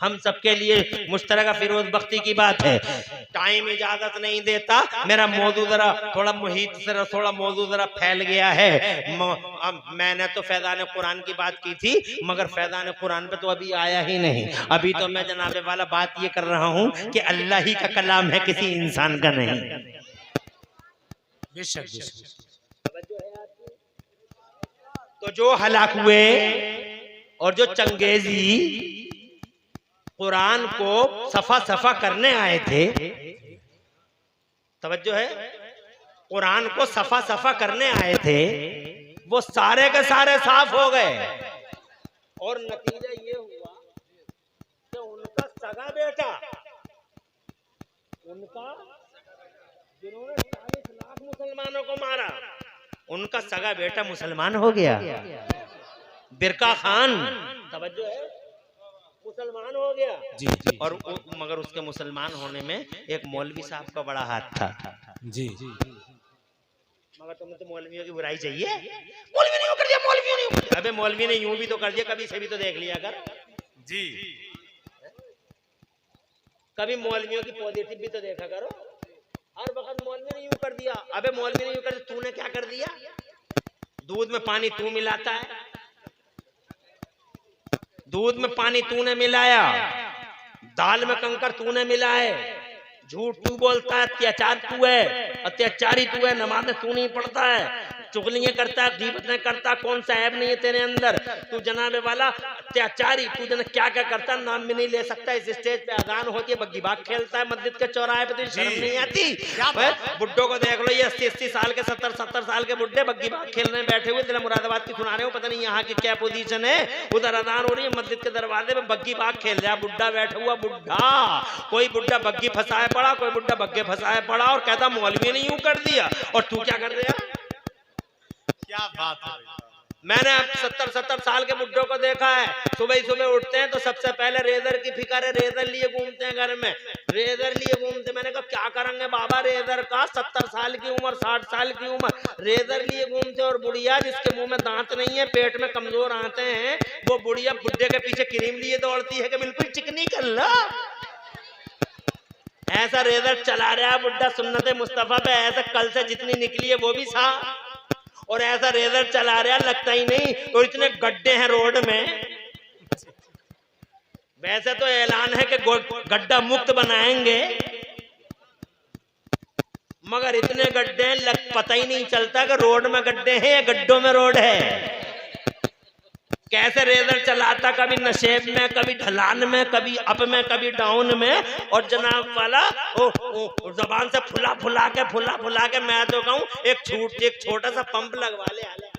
हम सबके लिए मुश्तरका फिरोज बख्ती की बात है। टाइम इजाजत नहीं देता, मेरा मौजू जरा थोड़ा मुहित से थोड़ा मौजू जरा फैल गया है। मैंने तो फैज़ान कुरान की बात की थी, मगर फैज़ान कुरान पे तो अभी आया ही नहीं। अभी तो मैं जनाबे वाला बात ये कर रहा हूँ कि अल्लाह ही का कलाम है, किसी इंसान का नहीं। बेशक। तो जो हलाक हुए और जो चंगेजी कुरान को सफा सफा करने आए थे, तवज्जो है, कुरान को सफा सफा करने आए थे, वो सारे के सारे साफ हो गए। और नतीजा ये हुआ कि उनका सगा बेटा, उनका जिन्होंने 40 लाख मुसलमानों को मारा, उनका सगा बेटा मुसलमान हो गया। बिरका खान, तवज्जो है, मुसलमान हो गया। जी। और मगर उसके मुसलमान होने में एक मौलवी साहब का बड़ा हाथ था। जी। मगर तुम्हें तो मौलवियों की बुराई चाहिए। मौलवी ने यूं कर दिया, मौलवी ने यूं कर दिया। अबे मौलवी ने यूं भी तो कर दिया, कभी से भी तो देख लिया कर। जी, कभी मौलवियों की पॉजिटिव भी तो देखा करो। हर वक्त मौलवी ने यूं कर दिया, अबे मौलवी ने यूं कर दिया, तूने क्या कर दिया? दूध में पानी तू मिलाता है, दूध में पानी तूने मिलाया, दाल में कंकर तूने मिलाए, झूठ तू बोलता है, अत्याचार तू है, अत्याचारी तू है, नमाज़ें तू नहीं पढ़ता है, चुगलियां करता, गीबतें करता, कौन सा ऐब नहीं है तेरे अंदर? तू जनाबे वाला अत्याचारी, तू जना क्या क्या करता, नाम भी नहीं ले सकता। इस स्टेज पे अजान होती है, बग्गी बाग खेलता है मस्जिद के चौराहे पे, तुझे शर्म नहीं आती? बुड्ढों को देख लो, ये 80-80 साल के 70-70 साल के बुड्ढे बग्गी बाग खेलने बैठे हुए। जिला मुरादाबाद की सुना रहे हो, पता नहीं यहाँ की क्या पोजीशन है। उधर अजान हो रही है, मस्जिद के दरवाजे पे बग्गी बाग खेल रहा, बुड्ढा बैठा हुआ। बुड्ढा, कोई बुड्ढा बग्गी फंसाए पड़ा, कोई बुड्ढा बग्गे फंसाए पड़ा, और कहता मौलवी ने यूं कर दिया, और तू क्या कर रहा? क्या बात है। मैंने अब 70-70 साल के बुड्ढों को देखा है, सुबह सुबह उठते हैं तो सबसे पहले रेजर की फिक्र है, रेजर लिए घूमते हैं घर में, रेजर लिए घूमते। मैंने कहा क्या करेंगे बाबा रेजर का? 70 साल की उम्र, 60 साल की उम्र, रेजर लिए घूमते। और बुढ़िया जिसके मुंह में दांत नहीं है, पेट में कमजोर आते हैं, वो बुढ़िया बुड्ढे के पीछे क्रीम लिए दौड़ती है कि बिल्कुल चिकनी कर ला। ऐसा रेजर चला रहा है बुड्ढा सुन्नत मुस्तफा पे, ऐसा कल से जितनी निकली है वो भी सा, और ऐसा रेजर चला रहा लगता ही नहीं। और इतने गड्ढे हैं रोड में, वैसे तो ऐलान है कि गड्ढा मुक्त बनाएंगे, मगर इतने गड्ढे हैं पता ही नहीं चलता कि रोड में गड्ढे हैं या गड्ढों में रोड है। कैसे रेजर चलाता, कभी नशेब में, कभी ढलान में, कभी अप में, कभी डाउन में, और जनाब वाला जबान से फुला फुला के मैं तो कहूं एक छोटा सा पंप लगवा ले।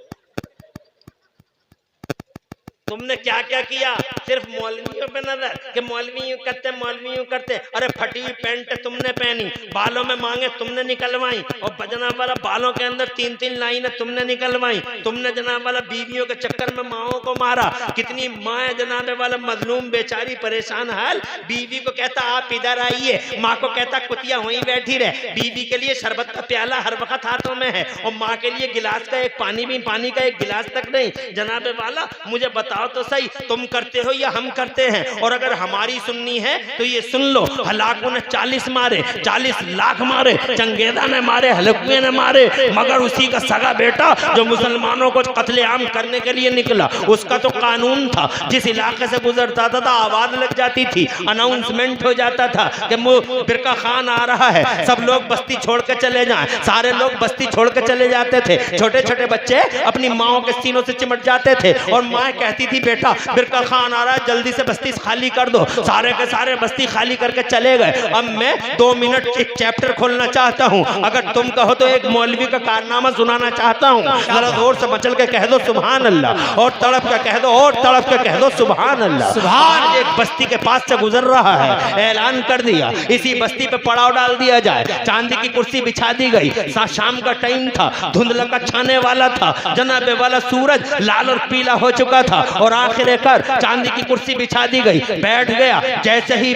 तुमने क्या क्या किया? सिर्फ मौलवियों पे नजर कि मौलवी यूं करते, मौलवी यूं करते। अरे फटी हुई पैंट तुमने पहनी, बालों में मांगे तुमने निकलवाई, और जनाब वाला बालों के अंदर 3-3 लाइनें तुमने निकलवाई। तुमने जनाब वाला बीवियों के चक्कर में माओं को मारा। कितनी माँ जनाब वाला मजलूम बेचारी परेशान हाल, बीवी को कहता आप इधर आइए, माँ को कहता कुतिया वहीं बैठी रहे। बीवी के लिए शरबत का प्याला हर वक्त हाथों में है, और माँ के लिए गिलास का एक पानी का एक गिलास तक नहीं। जनाब वाला मुझे बताओ तो सही, तुम करते हो या हम करते हैं? और अगर हमारी सुननी है तो ये सुन लो, हलाकू ने 40 मारे, 40 लाख मारे, चंगेजा ने मारे, हलकुए ने मारे, मगर उसी का सगा बेटा जो मुसलमानों को कत्लेआम करने के लिए निकला, उसका तो कानून था। जिस इलाके से गुजरता था आवाज लग जाती थी, अनाउंसमेंट हो जाता था कि बिरका खान आ रहा है, सब लोग बस्ती छोड़ के चले जाएं। सारे लोग बस्ती छोड़ के चले जाते थे, छोटे छोटे बच्चे अपनी माओ के सीनों से चिमट जाते थे, और माँ कहती थी बेटा बिरका खान आ रहा है, जल्दी से बस्ती खाली कर दो। सारे के सारे बस्ती खाली करके चले गए। अब मैं 2 मिनट एक चैप्टर खोलना चाहता हूँ, अगर तुम कहो तो एक मौलवी का कारनामा सुनाना चाहता हूँ। जरा जोर से मचल के कह दो सुभान अल्लाह, और तड़प के कह दो, और तड़प के कह दो सुभान अल्लाह। सुभान। एक बस्ती के पास से गुजर रहा है, ऐलान कर दिया इसी बस्ती पे पड़ाव डाल दिया जाए। चांदी की कुर्सी बिछा दी गई, शाम का टाइम था, धुंधला का छाने वाला था, जनाबे वाला सूरज लाल और पीला हो चुका था, और आखिरकार चांदी की कुर्सी बिछा दी गई। बैठ गया, जैसे ही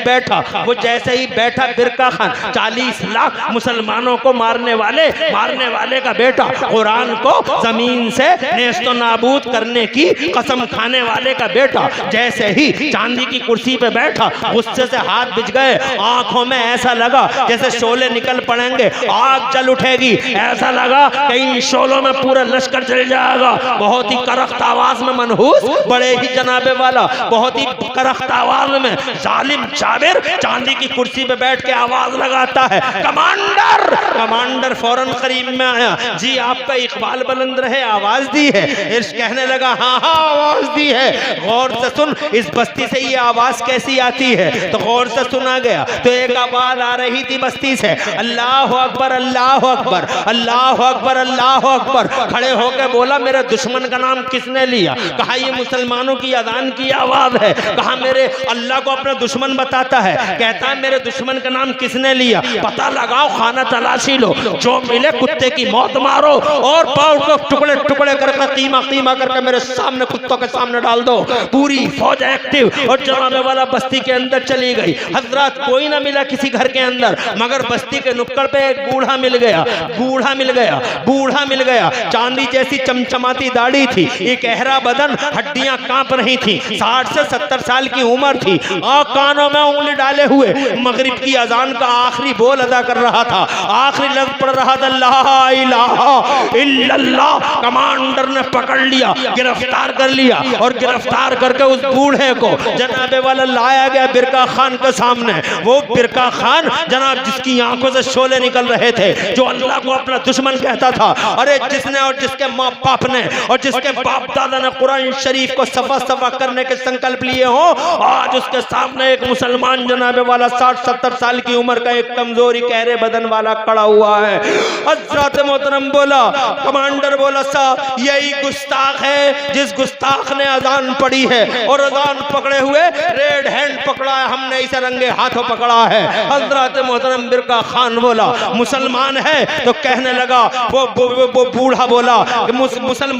बैठा बिरका खान 40 लाख मुसलमानों को मारने वाले का बेटा, कुरान को जमीन से नेस्तो नाबूद करने की कसम खाने वाले का बेटा, जैसे ही चांदी की कुर्सी पे बैठा गुस्से से हाथ बिछ गए, आंखों में ऐसा लगा जैसे शोले निकल पड़ेंगे, आग जल उठेगी, ऐसा लगा कि इन शोलों में पूरा लश्कर चल जाएगा। बहुत ही करख्त आवाज में मनहूस, बड़े ही जनाबे वाला बहुत ही करख्त आवाज में जालिम जाबिर चांदी की कुर्सी पे बैठ के आवाज लगाता है, कमांडर फौरन करीब में आया। जी आपका इकबाल बुलंद रहे, आवाज दी है। इर्श कहने लगा हाँ आवाज दी है, गौर से सुन इस बस्ती से ये आवाज कैसी आती है। तो गौर से सुना गया तो एक आवाज आ रही थी बस्ती से, अल्लाह अकबर अल्लाह अकबर अल्लाह अकबर अल्लाह अकबर। खड़े होकर बोला मेरे दुश्मन का नाम किसने लिया? कहा ये मुसलमानों की अजान की आवाज है। कहा मेरे अल्लाह को अपना दुश्मन बताता है, कहता है मेरे दुश्मन का नाम किसने लिया? पता लगाओ, खाना तलाशी लो, जो मिले कुत्ते की मौत मारो, और पाव को टुकड़े टुकड़े करके कीमा करके मेरे सामने कुत्तों के सामने डाल दो। पूरी फौज एक्टिव और जनाबे वाला बस्ती के अंदर चली गई। हजरत कोई ना मिला किसी घर के अंदर, मगर बस्ती के नुक्कड़ पे एक बूढ़ा मिल गया, चांदी जैसी चमचमाती दाढ़ी थी, एक गहरा बदन, हड्डियां हड्डियां कांप रही थी। 60 से 70 साल की उम्र थी और कानों में उंगली डाले हुए मगरिब की अजान का आखिरी बोल अदा कर रहा था, आखिरी लफ्ज पढ़ रहा था, ला इलाहा इल्लल्लाह। कमांडर ने पकड़ लिया, गिरफ्तार कर लिया और गिरफ्तार करके उस बूढ़े को जनाबे वाला लाया गया बिरका खान के सामने। वो बिरका खान जनाब जिसकी आंखों से शोले निकल रहे थे, जो अल्लाह को अपना दुश्मन कहता था। अरे जिसने और जिसके माँ बाप ने और जिसके बाप दादा ने कुरान शरीफ को सफा सफा करने के संकल्प लिए हो, आज उसके सामने एक मुसलमान जनाबे वाला 60-70 साल की उम्र का एक कमजोरी गहरे बदन वाला खड़ा हुआ है। हज़रत मोहतरम बोला, कमांडर बोला, साहब यही गुस्ताख है जिस गुस्ताख ने अजान पढ़ी है और अजान पकड़े हुए रेड हैंड पकड़ा है, हमने इसे रंगे हाथों पकड़ा है। हज़रत मोहतरम बिरका खान बोला, मुसलमान है? तो कहने लगा, वो बूढ़ा बोला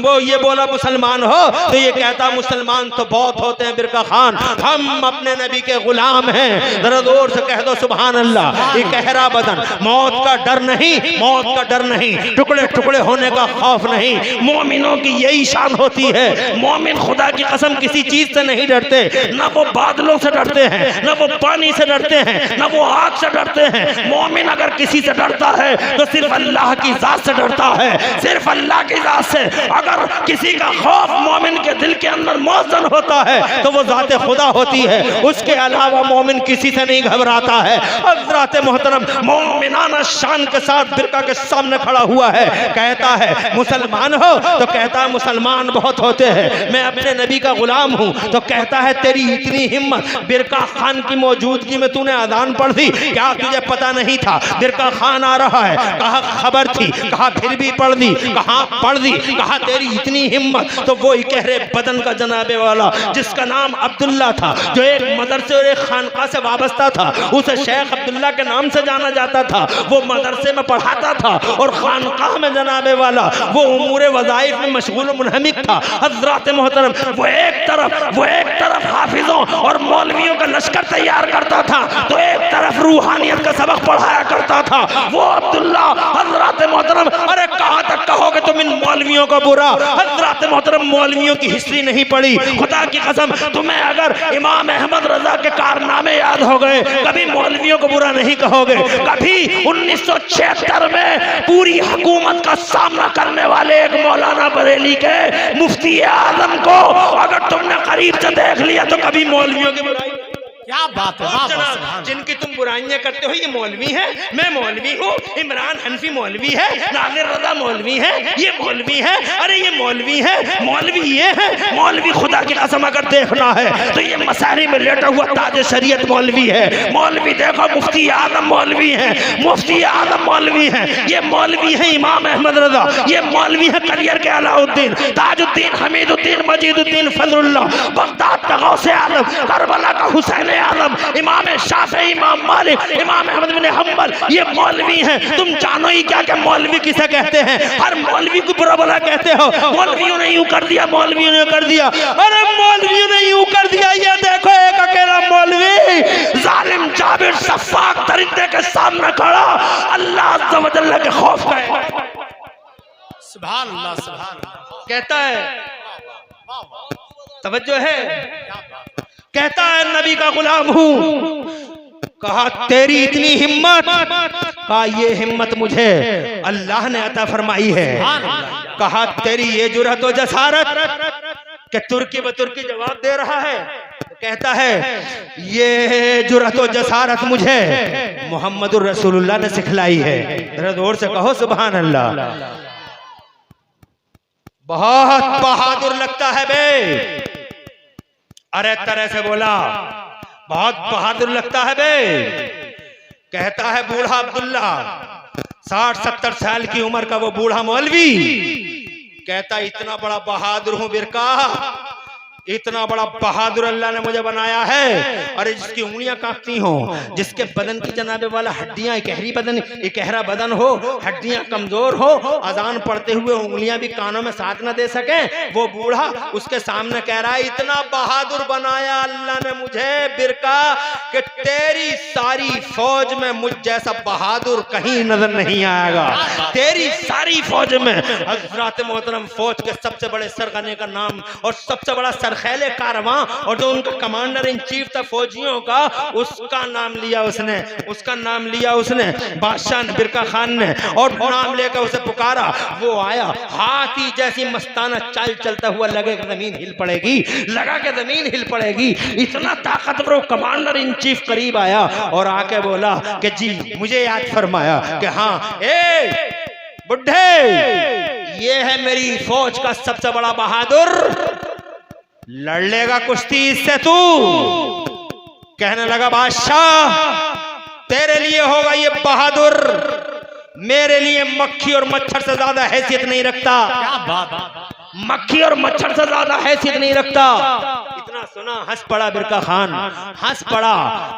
वो ये बोला मुसलमान हो? तो ये कहता मुसलमान तो बहुत होते हैं बिरका खान, हम अपने नबी के गुलाम हैं। जरा जोर से कह दो सुभान अल्लाह। ये कहरा बदन, मौत का डर नहीं, मौत का डर नहीं, टुकड़े टुकड़े होने का खौफ नहीं। मोमिनों की यही शान होती है। मोमिन खुदा की कसम किसी चीज से नहीं डरते, ना वो बादलों से डरते हैं, ना वो पानी से डरते हैं, ना वो आग से डरते हैं। मोमिन अगर किसी से डरता है तो सिर्फ अल्लाह की जात से डरता है, सिर्फ अल्लाह की जात से। अगर किसी का खौफ मोमिन के दिल के अंदर मौजूद होता है तो वो जाते खुदा होती है, उसके अलावा मोमिन किसी से नहीं घबराता है। हज़रत मोहतरम मोमिनाना शान के साथ बिरका के सामने खड़ा हुआ है, कहता है मुसलमान हो? तो कहता है मुसलमान बहुत होते हैं, मैं अपने नबी का गुलाम हूँ। तो कहता है तेरी इतनी हिम्मत, बिरका खान की मौजूदगी में तूने अजान पढ़ दी, क्या तुझे पता नहीं था बिरका खान आ रहा है? कहा खबर थी, कहा फिर भी पढ़ दी, कहा पढ़ दी, कहा तेरी इतनी हिम्मत। तो वो ही कह रहे बदन का जनाबे वाला जिसका नाम अब्दुल्ला था, जो एक मदरसे और एक खानका से वाबस्ता था, उसे शेख अब्दुल्ला के नाम से जाना जाता था। वो मदरसे में पढ़ाता था और खानकाह में जनाबे वाला वो उमूरे वज़ाइफ में मशगूल मुनहमिक था। हज़रत मोहतरम वो एक तरफ हाफिजों और मौलवियों का लश्कर तैयार करता था, तो एक तरफ रूहानियत का सबक पढ़ाया करता था वो अब्दुल्ला। हज़रत मोहतरम, अरे कहाँ तक कहोगे तुम इन मौलवियों को बुरा? हज़रत मोहतरम मौलवियों की हिस्ट्री नहीं पढ़ी, खुदा की कसम तुम्हें अगर इमाम अहमद रजा के कारनामे याद हो गए, कभी मौलवियों को बुरा नहीं कहोगे। कभी 1976 में पूरी हुकूमत का सामना करने वाले एक मौलाना बरेली के मुफ्ती आजम को अगर तुमने करीब से देख लिया तो कभी मौलवियों की बुराई। क्या बात है, जिनकी तुम बुराइयां करते हो ये मौलवी है, मैं मौलवी हूँ, इमरान हनफी मौलवी है, नाज़िर रज़ा मौलवी है, ये मौलवी है, अरे ये मौलवी है, मौलवी ये है। मौलवी खुदा की कसम अगर देखना है तो ये मसारी में लेटा हुआ ताज शरीयत मौलवी है। मौलवी देखो मुफ्ती आजम मौलवी है, मुफ्ती आजम मौलवी है, ये मौलवी है इमाम अहमद रजा, ये मौलवी है कलियर के अलाउद्दीन, ताजुद्दीन, हमीदुद्दीन, मजीदुद्दीन, फजलुल्लाह, बगदाद का गौसे आजम, करबला का हुसैन आजम, इमाम शाफी, इमाम मालिक, इमाम अहमद बिन हंबल, ये मौलवी हैं। तुम जानो ही क्या कि मौलवी किसे कहते हैं? हर मौलवी को बुरा भला कहते हो, मौलवियों ने यूं कर दिया, मौलवियों ने कर दिया, अरे मौलवियों ने यूं कर दिया। ये देखो एक अकेला मौलवी जालिम जाबिर सफाक दरिंदे के सामने खड़ा अल्लाह अज़्ज़ा व जल्ल के खौफ का सुभान अल्लाह, सुभान अल्लाह। कहता है, तवज्जो है, कहता है नबी का गुलाम हूं। कहा तेरी इतनी हिम्मत? कहा ये हिम्मत मुझे अल्लाह ने अता फरमाई है। कहा तेरी ये जुरत और जसारत कि तुर्की ब तुर्की जवाब दे रहा है। कहता है ये जुरत और जसारत मुझे मोहम्मदुर रसूलुल्लाह ने सिखलाई है। जरा जोर से कहो सुभान अल्लाह। बहुत बहादुर लगता है बे, अरे तरह से बोला, बहुत बहादुर लगता है बे। कहता है बूढ़ा अब्दुल्ला, 60-70 साल की उम्र का वो बूढ़ा मौलवी, कहता इतना बड़ा बहादुर हूं बिरका, इतना बड़ा बहादुर अल्लाह ने मुझे बनाया है। अरे जिसकी उंगलियां कांपती हो, जिसके बदन की जनाबे वाला हड्डियां इकहरा बदन हो, हड्डियां कमजोर हो, अजान पढ़ते हुए उंगलियां भी कानों में साथ न दे सके, वो बूढ़ा उसके सामने कह रहा है इतना बहादुर बनाया अल्लाह ने मुझे बिरका कि तेरी सारी फौज में मुझ जैसा बहादुर कहीं नजर नहीं आएगा। तेरी सारी फौज में हज़रत मोहतरम फौज के सबसे बड़े सरगने का नाम और सबसे बड़ा सरखैले कारवां और जो उनका कमांडर इन चीफ था फौजियों का, उसका नाम लिया उसने बादशाह बिरका खान ने, और नाम लेकर उसे पुकारा। वो आया, हाथी जैसी मस्ताना चाल चलता हुआ, लगे कि जमीन हिल पड़ेगी, लगा के जमीन हिल पड़ेगी। इतना ताकतवर कमांडर इन चीफ करीब आया और आके बोला कि जी मुझे याद फरमाया कि हाँ, ए बुढ़े, ये है मेरी फौज का सबसे बड़ा बहादुर, लड़ लेगा कुश्ती इससे तू? कहने लगा बादशाह, तेरे लिए होगा ये बहादुर, मेरे लिए मक्खी और मच्छर से ज्यादा हैसियत नहीं रखता। क्या बात, मक्खी और मच्छर से ज्यादा हैसियत नहीं रखता। इतना सुना, हंस पड़ा बिरका खान, हंस पड़ा,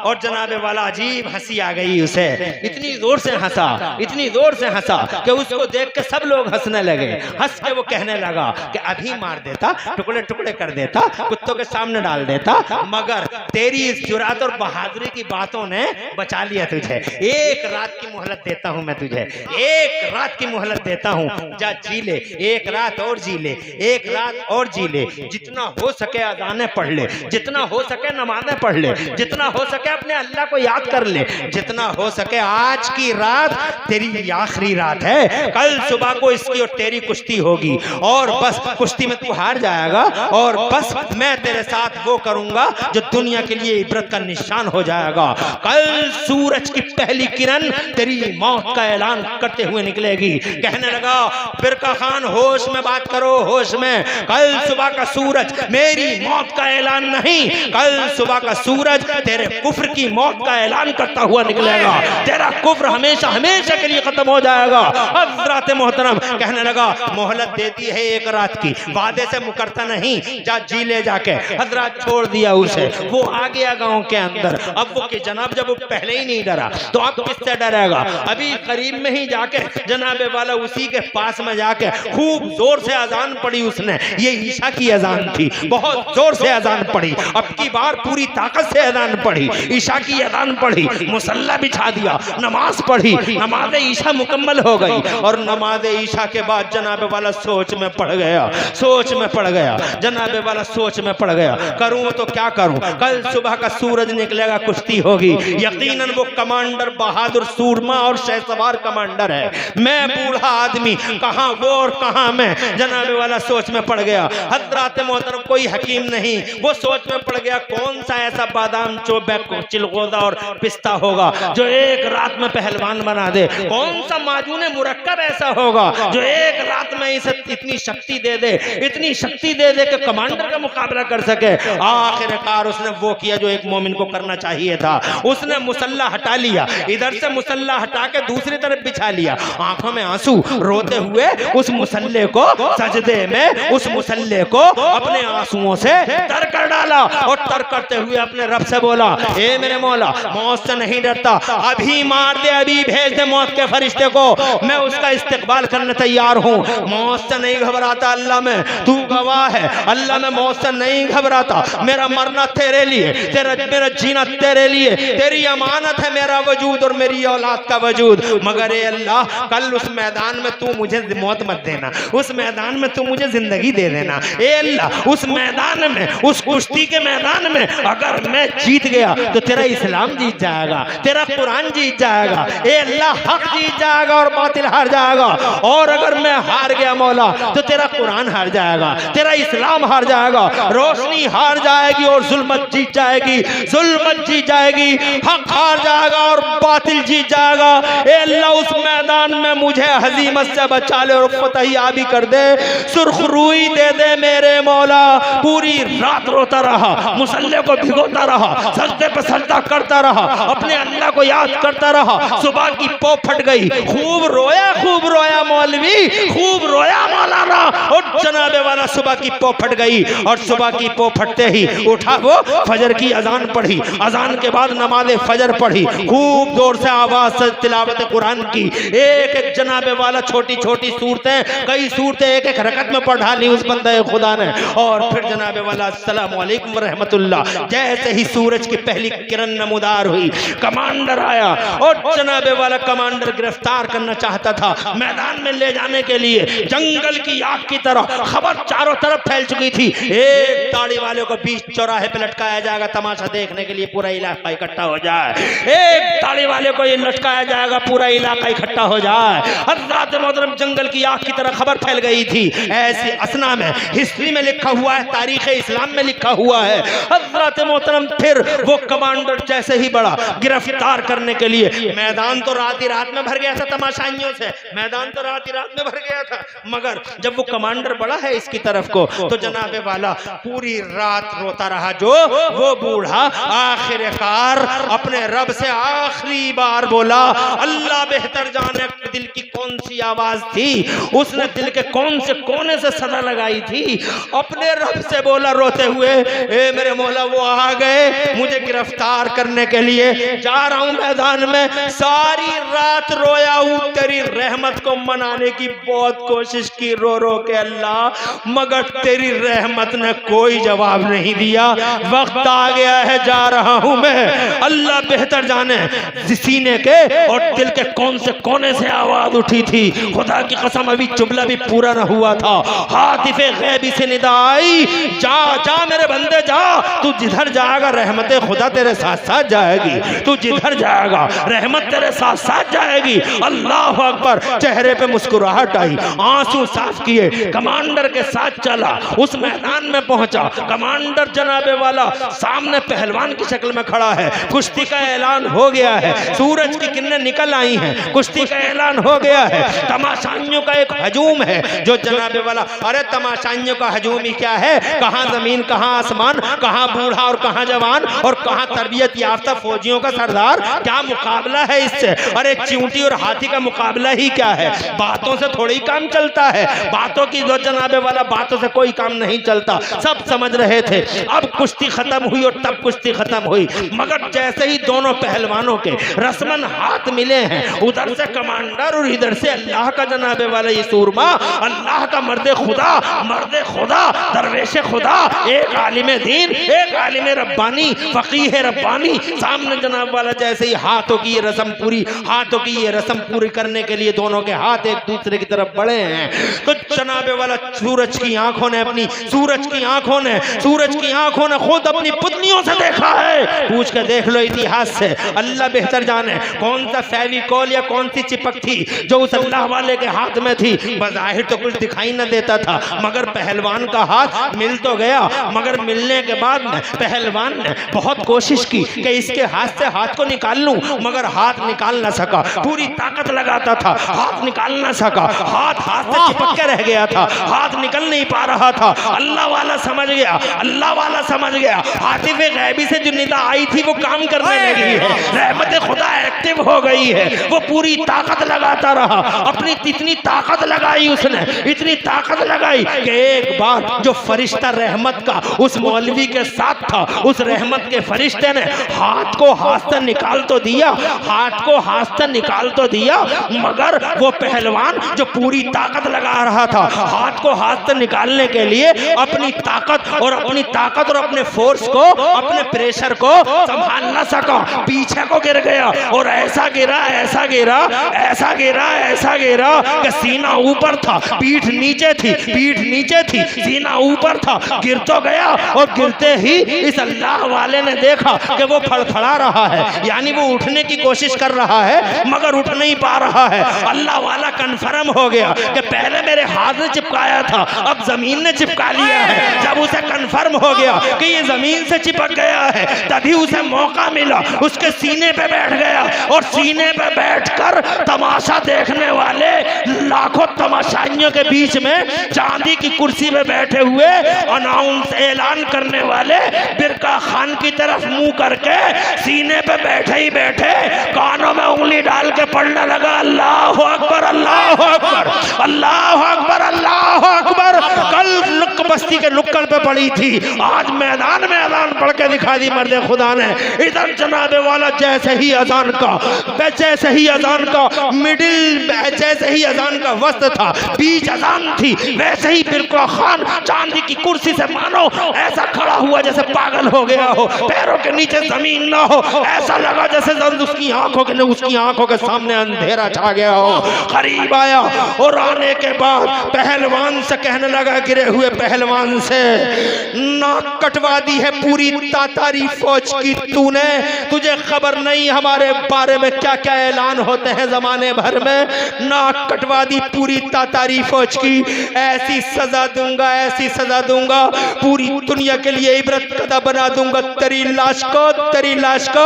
और जनाबे वाला अजीब हंसी आ गई उसे। इतनी जोर से हंसा कि उसको देख के सब लोग हंसने लगे। हंस के वो कहने लगा कि अभी मार देता, टुकड़े टुकड़े कर देता, कुत्तों के सामने डाल देता, मगर तेरी इस जुरात और बहादुरी की बातों ने बचा लिया तुझे। एक रात की मोहलत देता हूं मैं तुझे, एक रात की मोहलत देता हूं, जा जी ले, एक रात और जी ले, एक रात और जी ले। जितना हो सके अज़ानें पढ़ ले, जितना हो सके नमाज़ें पढ़ ले, जितना हो सके अपने अल्लाह को याद कर ले, जितना हो सके आज की रात तेरी आखिरी रात है, कल सुबह को इसकी और तेरी कुश्ती होगी, और बस कुश्ती में तू हार जाएगा, और बस मैं तेरे साथ वो करूंगा जो दुनिया के लिए इबरत का निशान हो जाएगा। कल सूरज की पहली किरण तेरी मौत का ऐलान करते हुए निकलेगी। कहने लगा बिरका खान, होश में बात करो, होश में। कल सुबह का सूरज मेरी मौत का ऐलान नहीं, कल सुबह का सूरज तेरे कुफ्र की मौत का ऐलान करता हुआ निकलेगा। तेरा कुफ्र हमेशा हमेशा के लिए खत्म हो जाएगा। हज़रत मोहतरम कहने लगा, मोहलत देती है एक रात की, वादे से मुकरता नहीं, जा जी ले जाके। हज़रत छोड़ दिया उसे, वो आ गया गांव के अंदर। अब वो कि जनाब जब वो पहले ही नहीं डरा तो अब किससे डरेगा? अभी करीब में ही जाके जनाबे वाला उसी के पास में जाके खूब जोर से अजान पड़ी उसने। ये ईशा की अजान थी, बहुत जोर से अजान पड़ी, अब की बार पूरी ताकत से अजान पड़ी, ईशा की अजान पड़ी, मुसल्ला बिछा दिया, नमाज पढ़ी, नमाज ईशा मुकम्मल हो गई। और नमाज ईशा के बाद जनाबे वाला सोच में पड़ गया, जनाबे वाला सोच में पड़ गया, करूं तो क्या करूं? कल सुबह का सूरज निकलेगा, कुश्ती होगी, यकीनन वो कमांडर बहादुर सूरमा और शहसवार कमांडर है, मैं बूढ़ा आदमी, कहां वो और कहां मैं। जनाबे वाला सोच में पड़ गया। हज़रत मोहतरम कोई हकीम नहीं, वो सोच में पड़ गया, कौन सा ऐसा बादाम चोबैक चिलगोजा और पिस्ता होगा जो एक रात में पहलवान बना दे? कौन सा माजून मुरक्कब ऐसा होगा जो एक रात में इसे इतनी शक्ति दे दे, इतनी शक्ति दे दे कि कमांडर का मुकाबला कर सके? आखिरकार उसने वो किया जो एक मोमिन को करना चाहिए था, उसने मुसल्ला हटा लिया, इधर से मुसल्ला हटा के दूसरी तरफ बिछा लिया, आंखों में आंसू, रोते हुए उस मुसल्ले को सजदे में, उस मुसल्ले को अपने आंसुओं से तर कर डाला, और तर करते हुए अपने रब से बोला, ए मेरे मौला, मौत से नहीं डरता, अभी मार दे, अभी भेज दे मौत के फरिश्ते को, मैं उसका इस्तेकबाल करने तैयार हूँ। मौत से नहीं घबराता अल्लाह में, तू गवाह है, अल्लाह में मौत से नहीं घबराता। मेरा मरना तेरे लिए, मेरा जीना तेरे लिए, तेरी अमानत है मेरा वजूद और मेरी औलाद का वजूद, मगर ए अल्लाह कल उस मैदान में तू मुझे मौत मत देना, उस मैदान में तू मुझे जिंदगी दे देना। ए अल्लाह उस मैदान में, उस कुश्ती के मैदान में अगर मैं जीत गया तो तेरा इस्लाम जीत जाएगा, तेरा कुरान जीत जाएगा, ए अल्लाह हक जीत जाएगा और बातिल हार जाएगा, और अगर मैं हार गया मौला तो तेरा कुरान हार जाएगा, तेरा इस्लाम हार जाएगा, रोशनी हार जाएगी और जुल्मत जीत जाएगी, जुल्मत जीत जाएगी, हक हार जाएगा और बातिल जीत जाएगा। ए अल्लाह उस मैदान में मुझे हजीमत से बचा ले और फतहियाबी कर दे, सुर्खरुई दे दे मेरे मौला। पूरी रात रोता रहा, मुसल्ले को भिगोता रहा, सजदे पे सजदा करता रहा, अपने अल्लाह को याद करता रहा। सुबह की पौ फट गई, खूब रोया मौलवी, खूब रोया मौलाना, और जनाबे वाला सुबह की पौ फट गई, और सुबह की पौ फटते ही उठा, वो फजर की अजान पढ़ी, अजान के बाद नमाज फजर पढ़ी, खूब जोर से आवाज से तिलावत कुरान की, एक एक जनाबे वाला छोटी छोटी सूरतें, कई सूरतें एक एक रकत में पढ़ा ली उस बंदे खुदा ने, और फिर जनाबे वाला अस्सलामु अलैकुम व रहमतुल्लाह। जैसे ही सूरज की पहली किरण नमूदार हुई, कमांडर आया और जनाबे वाला कमांडर गिरफ्तार करना चाहता था, मैदान में ले जाने के लिए जंगल की आग की तरह खबर चारों तरफ फैल चुकी थी। एक दाढ़ी वाले को बीच चौराहे पे लटकाया जाएगा, तमाशा देखने के लिए पूरा इलाका इकट्ठा हो जाए। एक दाढ़ी वाले को ये लटकाया जाएगा, पूरा इलाका इकट्ठा हो जाए। हज़रत मोहतरम जंगल की आग की तरह खबर फैल गई थी। ऐसी असना में हिस्ट्री में लिखा हुआ है, तारीख इस्लाम में लिखा हुआ है। हज़रत मोहतरम फिर वो कमांडर जैसे ही बड़ा गिरफ्तार करने के लिए, मैदान तो रात ही रात में भर गया था तमाशाइयों से, मैदान तो रात ही रात में भर गया था, मगर जब वो कमांडर बड़ा है इसकी तरफ को, तो जनाबे वाला पूरी रात रोता रहा। जो वो बूढ़ा आखिरकार अपने रब से आखिरी बार बोला, अल्लाह बेहतर जाने दिल की कौन सी आवाज थी, उसने दिल के कौन से कोने से सदा लगाई थी, अपने रब से बोला रोते हुए, ए मेरे मौला वो आ गए मुझे गिरफ्तार करने के लिए, जा रहा हूं मैदान में, सारी रात रोया हूं, तेरी रहमत को मनाने की बहुत कोशिश की रो रो के अल्लाह, मगर तेरी रहमत ने कोई जवाब नहीं दिया। वक्त आ गया है, जा रहा हूं मैं, अल्लाह बेहतर जाने सीने के और दिल के कौन से कोने से आवाज उठी थी। खुदा की कसम अभी जुमला भी पूरा न हुआ था, हातिफे गैबी से निदा आई, जा जा मेरे बंदे जा, तू जिधर जाएगा रहमत खुदा तेरे साथ साथ जाएगी, तू जिधर जाएगा रहमत तेरे साथ साथ जाएगी। अल्लाह अकबर। चेहरे पे मुस्कुराहट आई, आंसू साफ किए, कमांडर के साथ चला, उस मैदान में पहुंचा। कमांडर जनाबे वाला सामने पहलवान की शक्ल में खड़ा है, कुश्ती का ऐलान हो गया है, सूरज की किरणें निकल आई हैं, कुश्ती का ऐलान हो गया है। तमाशाइयों का एक हजूम है जो जनाबे वाला, अरे तमाशाइयों का हजूम ही क्या है, कहां जमीन कहां आसमान, कहां बूढ़ा और कहां जवान और कहां तरबियत याफ्ता फौजियों का सरदार, क्या मुकाबला है इससे। अरे चींटी और हाथी का मुकाबला ही क्या है, बातों से थोड़ी काम चलता है, बातों की जो जनाबे वाला बातों से कोई काम नहीं चलता, सब समझ रहे थे। अब कुश्ती खत्म हुई और तब कुश्ती खत्म हुई, मगर जैसे ही दोनों पहलवानों के रस्मन हाथ मिले हैं, उधर से कमांडर और इधर से अल्लाह का जनाबे वाला ये सूरमा, अल्लाह का मर्द खुदा दरवेश खुदा, एक आलिम दीन, एक आलिम रब्बानी, फकीह रब्बानी, सामने जनाब वाला जैसे ही हाथों की ये रस्म पूरी करने के लिए दोनों के हाथ एक दूसरे की तरफ बढ़े हैं, तो जनाबे वाला सूरज की आंखों ने खुद अपनी पुतलियों से देखा है। पूछ के देख लो इतिहास से, अल्लाह बेहतर जाने कौन सा फेविकोल या कौन सी चिपक थी जो उस अल्लाह वाले के हाथ में थी। बज़ाहिर तो कुछ दिखाई न देता था, मगर पहलवान का हाथ मिल तो गया, मगर मिलने के बाद में पहलवान ने बहुत कोशिश की कि इसके हाथ से हाथ को निकाल लूं, मगर हाथ निकाल न सका, पूरी ताकत लगाता था, हाथ निकाल न सका, हाथ से चिपक के रह गया था, हाथ निकल नहीं पा रहा था। अल्लाह वाला समझ गया, हातिफे गैबी से जो निदा आई थी वो काम करने लगी है, रहमत खुदा एक्टिव हो गई है। वो पूरी ताकत लगाता रहा, अपनी इतनी ताकत लगाई उसने, इतनी ताकत लगाई कि एक बार जो फरिश्ता रहमत का उस मौलवी के साथ था, उस रहमत के फरिश्ते ने हाथ को हाथ से निकाल तो दिया, मगर वो पहलवान जो पूरी ताकत लगा रहा था हाथ को हाथ से निकालने के लिए, अपनी ताकत और अपने फोर्स को, अपने प्रेशर को संभाल न सका, पीछे को गिर गया और ऐसा गिरा कि सीना ऊपर था, पीठ नीचे थी, सीना ऊपर था, गिर तो गया और गिरते ही इस अल्लाह वाले ने देखा कि वो फड़फड़ा रहा है, यानी वो उठने की कोशिश कर रहा है मगर उठ नहीं पा रहा है। अल्लाह वाला कंफर्म हो गया कि पहले मेरे हाथ ने चिपकाया था, अब जमीन ने चिपका लिया है। जब उसे कंफर्म हो गया कि ये जमीन से चिपक गया है, तभी उसे मौका मिला, उसके सीने पे बैठ गया और सीने पे बैठकर तमाशा देखने वाले लाखों तमाशाइयों के बीच में चांदी की कुर्सी पे बैठे हुए ऐलान करने वाले बिरका खान की तरफ मुंह करके सीने पे बैठे ही बैठे कानों में उंगली डाल के पढ़ने लगा, अल्लाह अकबर, अल्लाह अकबर, अल्लाह अकबर, अल्लाह अकबर। कल बस्ती के नुक्कड़ पे पड़ी थी, आज मैदान में अजान पढ़ के दिखा दी मर्द खुदा ने। इधर जनाबे वाला जैसे ही अजान का वक्त था, बीच अजान थी, वैसे ही बिरका खान चांदी की कुर्सी से मानो ऐसा खड़ा हुआ जैसे पागल हो गया हो, पैरों के नीचे जमीन ना हो, ऐसा लगा जैसे उसकी आंखों के सामने अंधेरा छा गया हो। करीब आया और आने के बाद पहलवान से कहने लगा, गिरे हुए पहलवान से, नाक कटवा दी है पूरी तातारी फौज की तूने, तुझे खबर नहीं हमारे बारे में क्या क्या ऐलान होते हैं जमाने भर में। नाक कटवा दी पूरी तातारी फौज की, ऐसी सजा दूंगा, ऐसी सजा दूंगा, पूरी दुनिया के लिए इबरत कदा बना दूंगा तेरी लाश को, तेरी लाश को।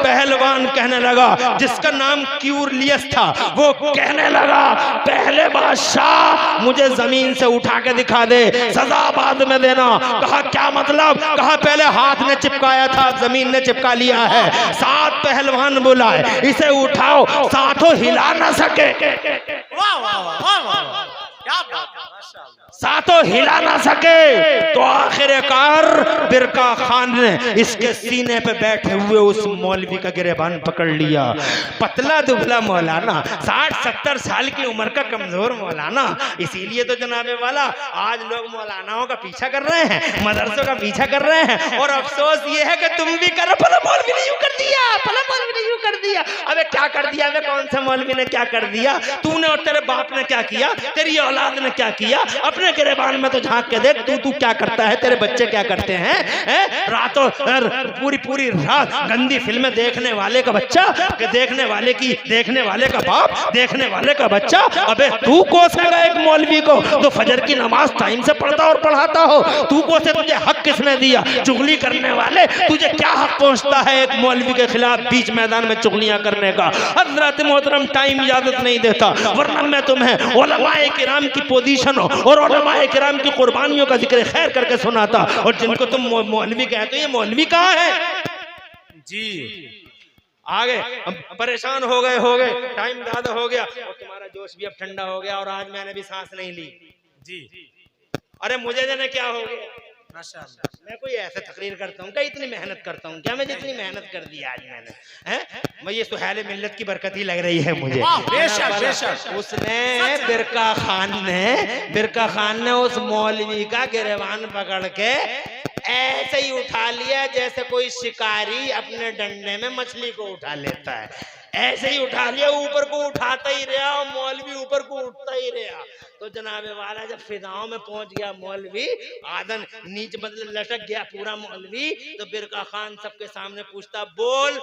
पहलवान कहने लगा, जिसका नाम क्यूरलियस था, वो कहने लगा, पहले बादशाह मुझे जमीन से उठा के दिखा दे, सजा बाद में देना। कहा क्या मतलब? कहा पहले हाथ ने चिपकाया था, जमीन ने चिपका लिया है। 7 पहलवान बुलाए, इसे उठाओ, साथों हिला ना सके, वाह वाह वाह वाह, क्या बात है, माशाअल्लाह। साथों हिला ना सके। तो आखिरकार बिरका खान ने इसके सीने पे बैठे हुए उस मौलवी का गिरेबान पकड़ लिया। पतला दुबला मौलाना, 60-70 साल की उम्र का कमजोर मौलाना। इसीलिए तो जनाबे वाला आज लोग मौलानाओं का पीछा कर रहे हैं, मदरसों का पीछा कर रहे हैं। और अफसोस ये है कि तुम भी करो, फला मौलवी ने यूं कर दिया, फला मौलवी ने यूं कर दिया। अबे क्या कर दिया? अबे कौन से मौलवी ने क्या कर दिया? तूने और तेरे बाप ने क्या किया? तेरी औलाद ने क्या किया? अपने गिरेबान में तो झांक के देख, तू क्या करता है, तेरे बच्चे क्या करते हैं? रातों पूरी रात गंदी फिल्में देखने वाले का बच्चा, देखने वाले का बाप, देखने वाले का बच्चा। अबे तू कोसेगा एक मौलवी को तो फजर की नमाज टाइम से पढ़ता और पढ़ाता हो, तू कोसे? तुझे हक किसने दिया? चुगली करने वाले, तुझे क्या हक पहुंचता है एक मौलवी के खिलाफ बीच मैदान में चुगलियां करने का? हजरत मोहतरम टाइम इजाजत नहीं देता, वरना मैं तुम्हें उलमाए किराम की पोजीशन और उलमाए किराम की कुर्बानियों का जिक्र खैर करके सुनाता। और जिनको तुम मौलवी कहते हो, ये मौलवी कहाँ है जी? आगे हम परेशान हो गए, टाइम ज्यादा हो गया और तुम्हारा जोश भी अब ठंडा हो गया और आज मैंने भी सांस नहीं ली जी। अरे मुझे जाने क्या हो गया। माशाअल्लाह। मैं कोई ऐसे तकरीर करता हूँ क्या? इतनी मेहनत करता हूँ क्या? मैं जितनी मेहनत कर दी आज मैंने, हैं? मैं ये सुहेल मिल्लत की बरकत ही लग रही है मुझे। बेशक बेशक। उसने बिरका खान ने उस मौलवी का गिरेबान पकड़ के ऐसे ही उठा लिया जैसे कोई शिकारी अपने डंडे में मछली को उठा लेता है। ऐसे ही उठा लिया, ऊपर को उठाता ही रहा और मौलवी ऊपर को उठता ही रहा। तो जनाबे वाला जब फिजाओं में पहुंच गया मौलवी, आदन नीचे मतलब लटक गया पूरा मौलवी, तो बिरका खान सबके सामने पूछता, बोल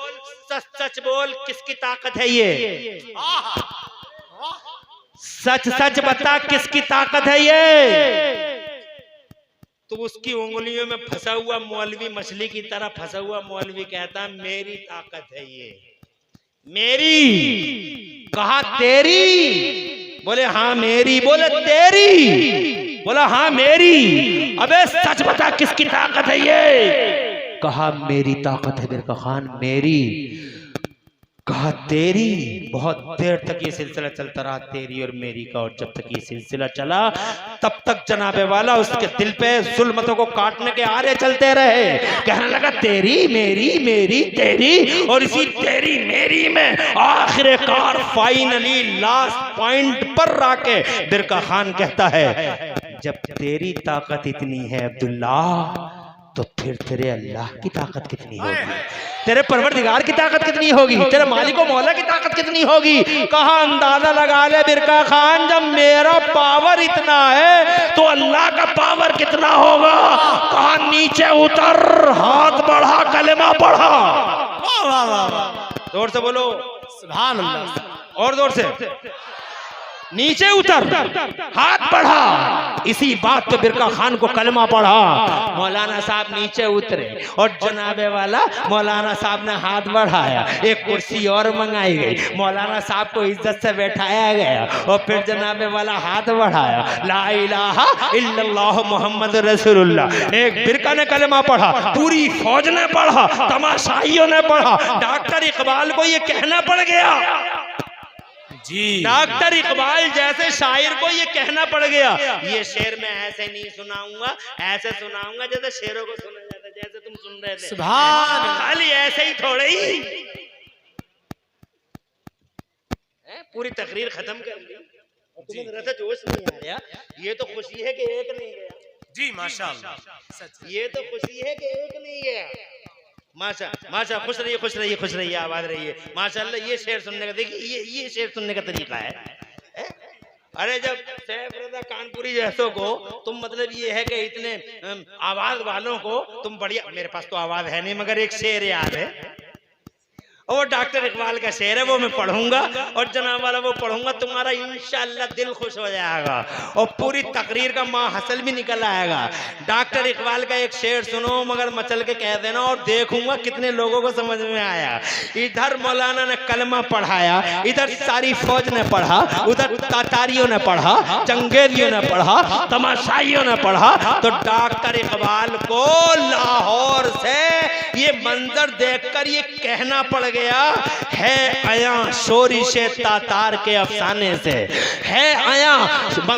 सच सच बोल, किसकी ताकत है ये? सच सच बता, किसकी ताकत है ये? तो उसकी उंगलियों में फंसा हुआ मौलवी, मछली की तरह फंसा हुआ मौलवी कहता, मेरी ताकत है ये, मेरी। कहा तेरी? बोले हाँ मेरी। बोले तेरी? बोला हाँ मेरी। अबे सच बता, किसकी ताकत है ये? कहा मेरी ताकत है बिरका खान, मेरी। कहा तेरी? बहुत देर तक ये सिलसिला चलता रहा, तेरी और मेरी का। और जब तक ये सिलसिला चला तब तक जनाबे वाला उसके दिल पे जुल्मतों को काटने के आरे चलते रहे। कहने लगा तेरी मेरी, मेरी तेरी। और इसी तेरी मेरी में आखिरकार फाइनली लास्ट पॉइंट पर आके बिरका खान कहता है, जब तेरी ताकत इतनी है अब्दुल्ला, तो फिर तेरे अल्लाह की ताकत कितनी होगी? तेरे परवरदिगार की ताकत कितनी होगी? तेरे मालिक व मौला की ताकत कितनी होगी? कहा अंदाजा लगा ले बिरका खान, जब मेरा पावर इतना है तो अल्लाह का पावर कितना होगा? कहा नीचे उतर, हाथ बढ़ा, कलेमा पढ़ा। वाह वाह वाह, जोर से बोलो सुभान अल्लाह। और जोर से, नीचे उतर, हाथ बढ़ा। इसी बात पे बिरका खान को कलमा पढ़ा। मौलाना साहब नीचे उतरे और जनाबे वाला मौलाना साहब ने हाथ बढ़ाया। एक कुर्सी और मंगाई गई, मौलाना साहब को इज्जत से बैठाया गया और फिर जनाबे वाला हाथ बढ़ाया, ला इलाहा इल्लल्लाह मुहम्मद रसूलुल्लाह। एक बिरका ने कलमा पढ़ा, पूरी फौज ने पढ़ा, तमाशाइयों ने पढ़ा। डॉक्टर इकबाल को ये कहना पड़ गया जी। डॉक्टर इकबाल जैसे शायर को ये कहना पड़ गया, ये शेर मैं ऐसे नहीं सुनाऊंगा, ऐसे सुनाऊंगा जैसे शेरों को सुना जाता, जैसे तुम सुन रहे थे। सुभान, खाली ऐसे ही थोड़े ही पूरी तकरीर खत्म कर ली और तुम्हें जरा सा जोश नहीं आया। ये तो खुशी है कि एक नहीं गया। जी माशाअल्लाह। ये तो खुशी है कि एक नहीं गया। माशा माशा, खुश रहिए खुश रहिए खुश रहिए, आबाद रहिए माशाल्लाह। ये शेर सुनने का देखिए, ये शेर सुनने का तरीका है। अरे जब सैफ रज़ा कानपुरी जैसों को तुम, मतलब ये है कि इतने आवाज वालों को तुम बढ़िया, मेरे पास तो आवाज है नहीं मगर एक शेर याद है, और डॉक्टर इकबाल का शेर है, वो मैं पढ़ूंगा और जनाब वाला वो पढ़ूंगा, तुम्हारा इंशाअल्लाह दिल खुश हो जाएगा और पूरी तकरीर का माहसल भी निकल आएगा। डॉक्टर इकबाल का एक शेर सुनो मगर मचल के कह देना और देखूंगा कितने लोगों को समझ में आया। इधर मौलाना ने कलमा पढ़ाया, इधर सारी फौज ने पढ़ा, उधर तातारियों ने पढ़ा, चंगेजियों ने पढ़ा, तमाशाइयों ने पढ़ा, तो डॉक्टर इकबाल को लाहौर से ये मंजर देखकर ये कहना पड़ गया है आया शोरिशे तातार के अफसाने से, है आया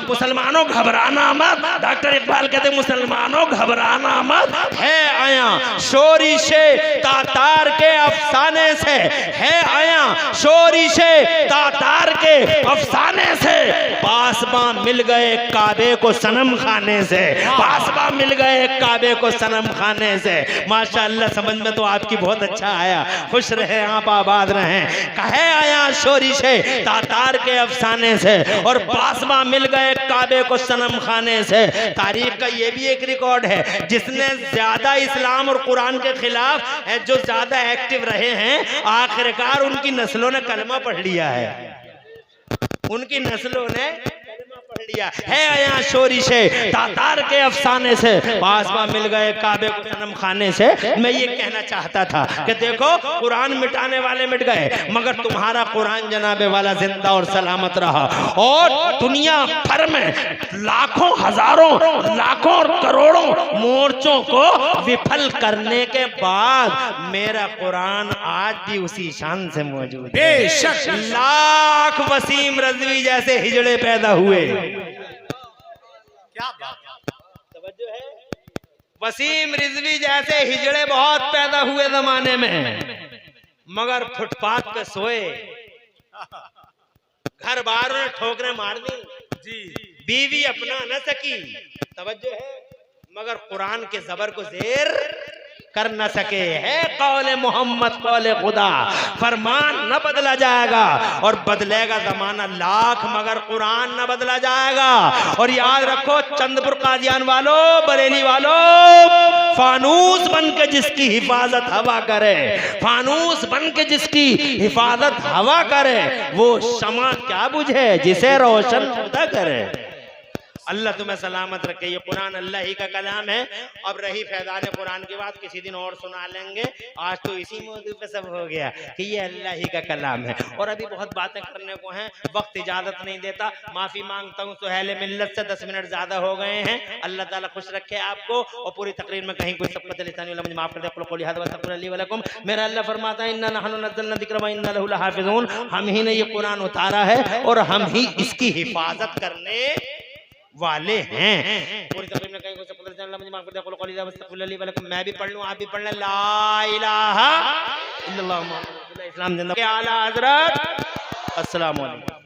मुसलमानों घबराना मत। डॉक्टर इकबाल कहते मुसलमानों घबराना मत, है आया शोरिशे तातार के अफसाने से, है आया शोरिशे तातार के अफसाने से। पासबा मिल गए काबे को सनम खाने से, पासबा मिल गए काबे को सनम खाने से। माशाअल्लाह समझ में तो आपकी बहुत अच्छा आया, खुश रहे आप आबाद रहें। कहे आया शोरी से तातार के अफसाने से और पासबा मिल गए काबे को सनम खाने से। तारीख का ये भी एक रिकॉर्ड है, जिसने ज्यादा इस्लाम और कुरान के खिलाफ जो ज्यादा एक्टिव रहे हैं, आखिरकार उनकी नस्लों ने कलमा पढ़ लिया है, उनकी नस्लों ने पढ़ लिया है। आया शोरी से तातार के अफसाने से, पासबा मिल गए काबे को सनम खाने से। मैं ये कहना चाहता था कि देखो कुरान मिटाने वाले मिट गए मगर तुम्हारा कुरान जनाबे वाला जिंदा और सलामत रहा। और दुनिया भर में लाखों हजारों लाखों और करोड़ों मोर्चों को विफल करने के बाद मेरा कुरान आज भी उसी शान से मौजूद है। बेशक लाख वसीम रजवी जैसे हिजड़े पैदा हुए, क्या बात, तवज्जो है, वसीम रिजवी जैसे हिजड़े बहुत पैदा हुए जमाने में, मगर फुटपाथ पे सोए, घर बार ने ठोकरें मार दी जी, बीवी अपना न सकी, तवज्जो है, मगर कुरान के जबर को जेर कर न सके। है कौले मोहम्मद कौले खुदा, फरमान न बदला जाएगा और बदलेगा जमाना लाख मगर कुरान न बदला जाएगा। और याद रखो चंद्रपुर कादियान वालों, बरेली वालों, फानूस बन के जिसकी हिफाजत हवा करे, फानूस बन के जिसकी हिफाजत हवा करे, वो शमा क्या बुझे जिसे रोशन खुदा करे। अल्लाह तुम्हें सलामत रखे। ये कुरान अल्लाह ही का कलाम है। अब रही फैजान कुरान की बात, किसी दिन और सुना लेंगे, आज तो इसी मौजू पे सब हो गया कि ये अल्लाह ही का कलाम है। और अभी बहुत बातें करने को हैं, वक्त इजाजत नहीं देता, माफी मांगता हूँ सुहेल मिल्लत से 10 मिनट ज्यादा हो गए हैं। अल्लाह ताला खुश रखे आपको और पूरी तकरीर में कहीं कोई सबक मुझे माफ कर दे। मेरा अल्लाह फरमाता है इन्ना नहनु नज़्ज़लना ज़िक्र व इन्ना लहु लहाफ़िज़ून, हम ही ने ये कुरान उतारा है और हम ही इसकी हिफाजत करने वाले हैं। पूरी तकरीब में कहीं मुझे माफ कर दे। मैं भी पढ़ लूं, आप भी पढ़ लें, ला इलाहा इल्लल्लाह मुहम्मदुर रसूलुल्लाह, इस्लाम जिंदाबाद। आला हज़रत, अस्सलाम वालेकुम।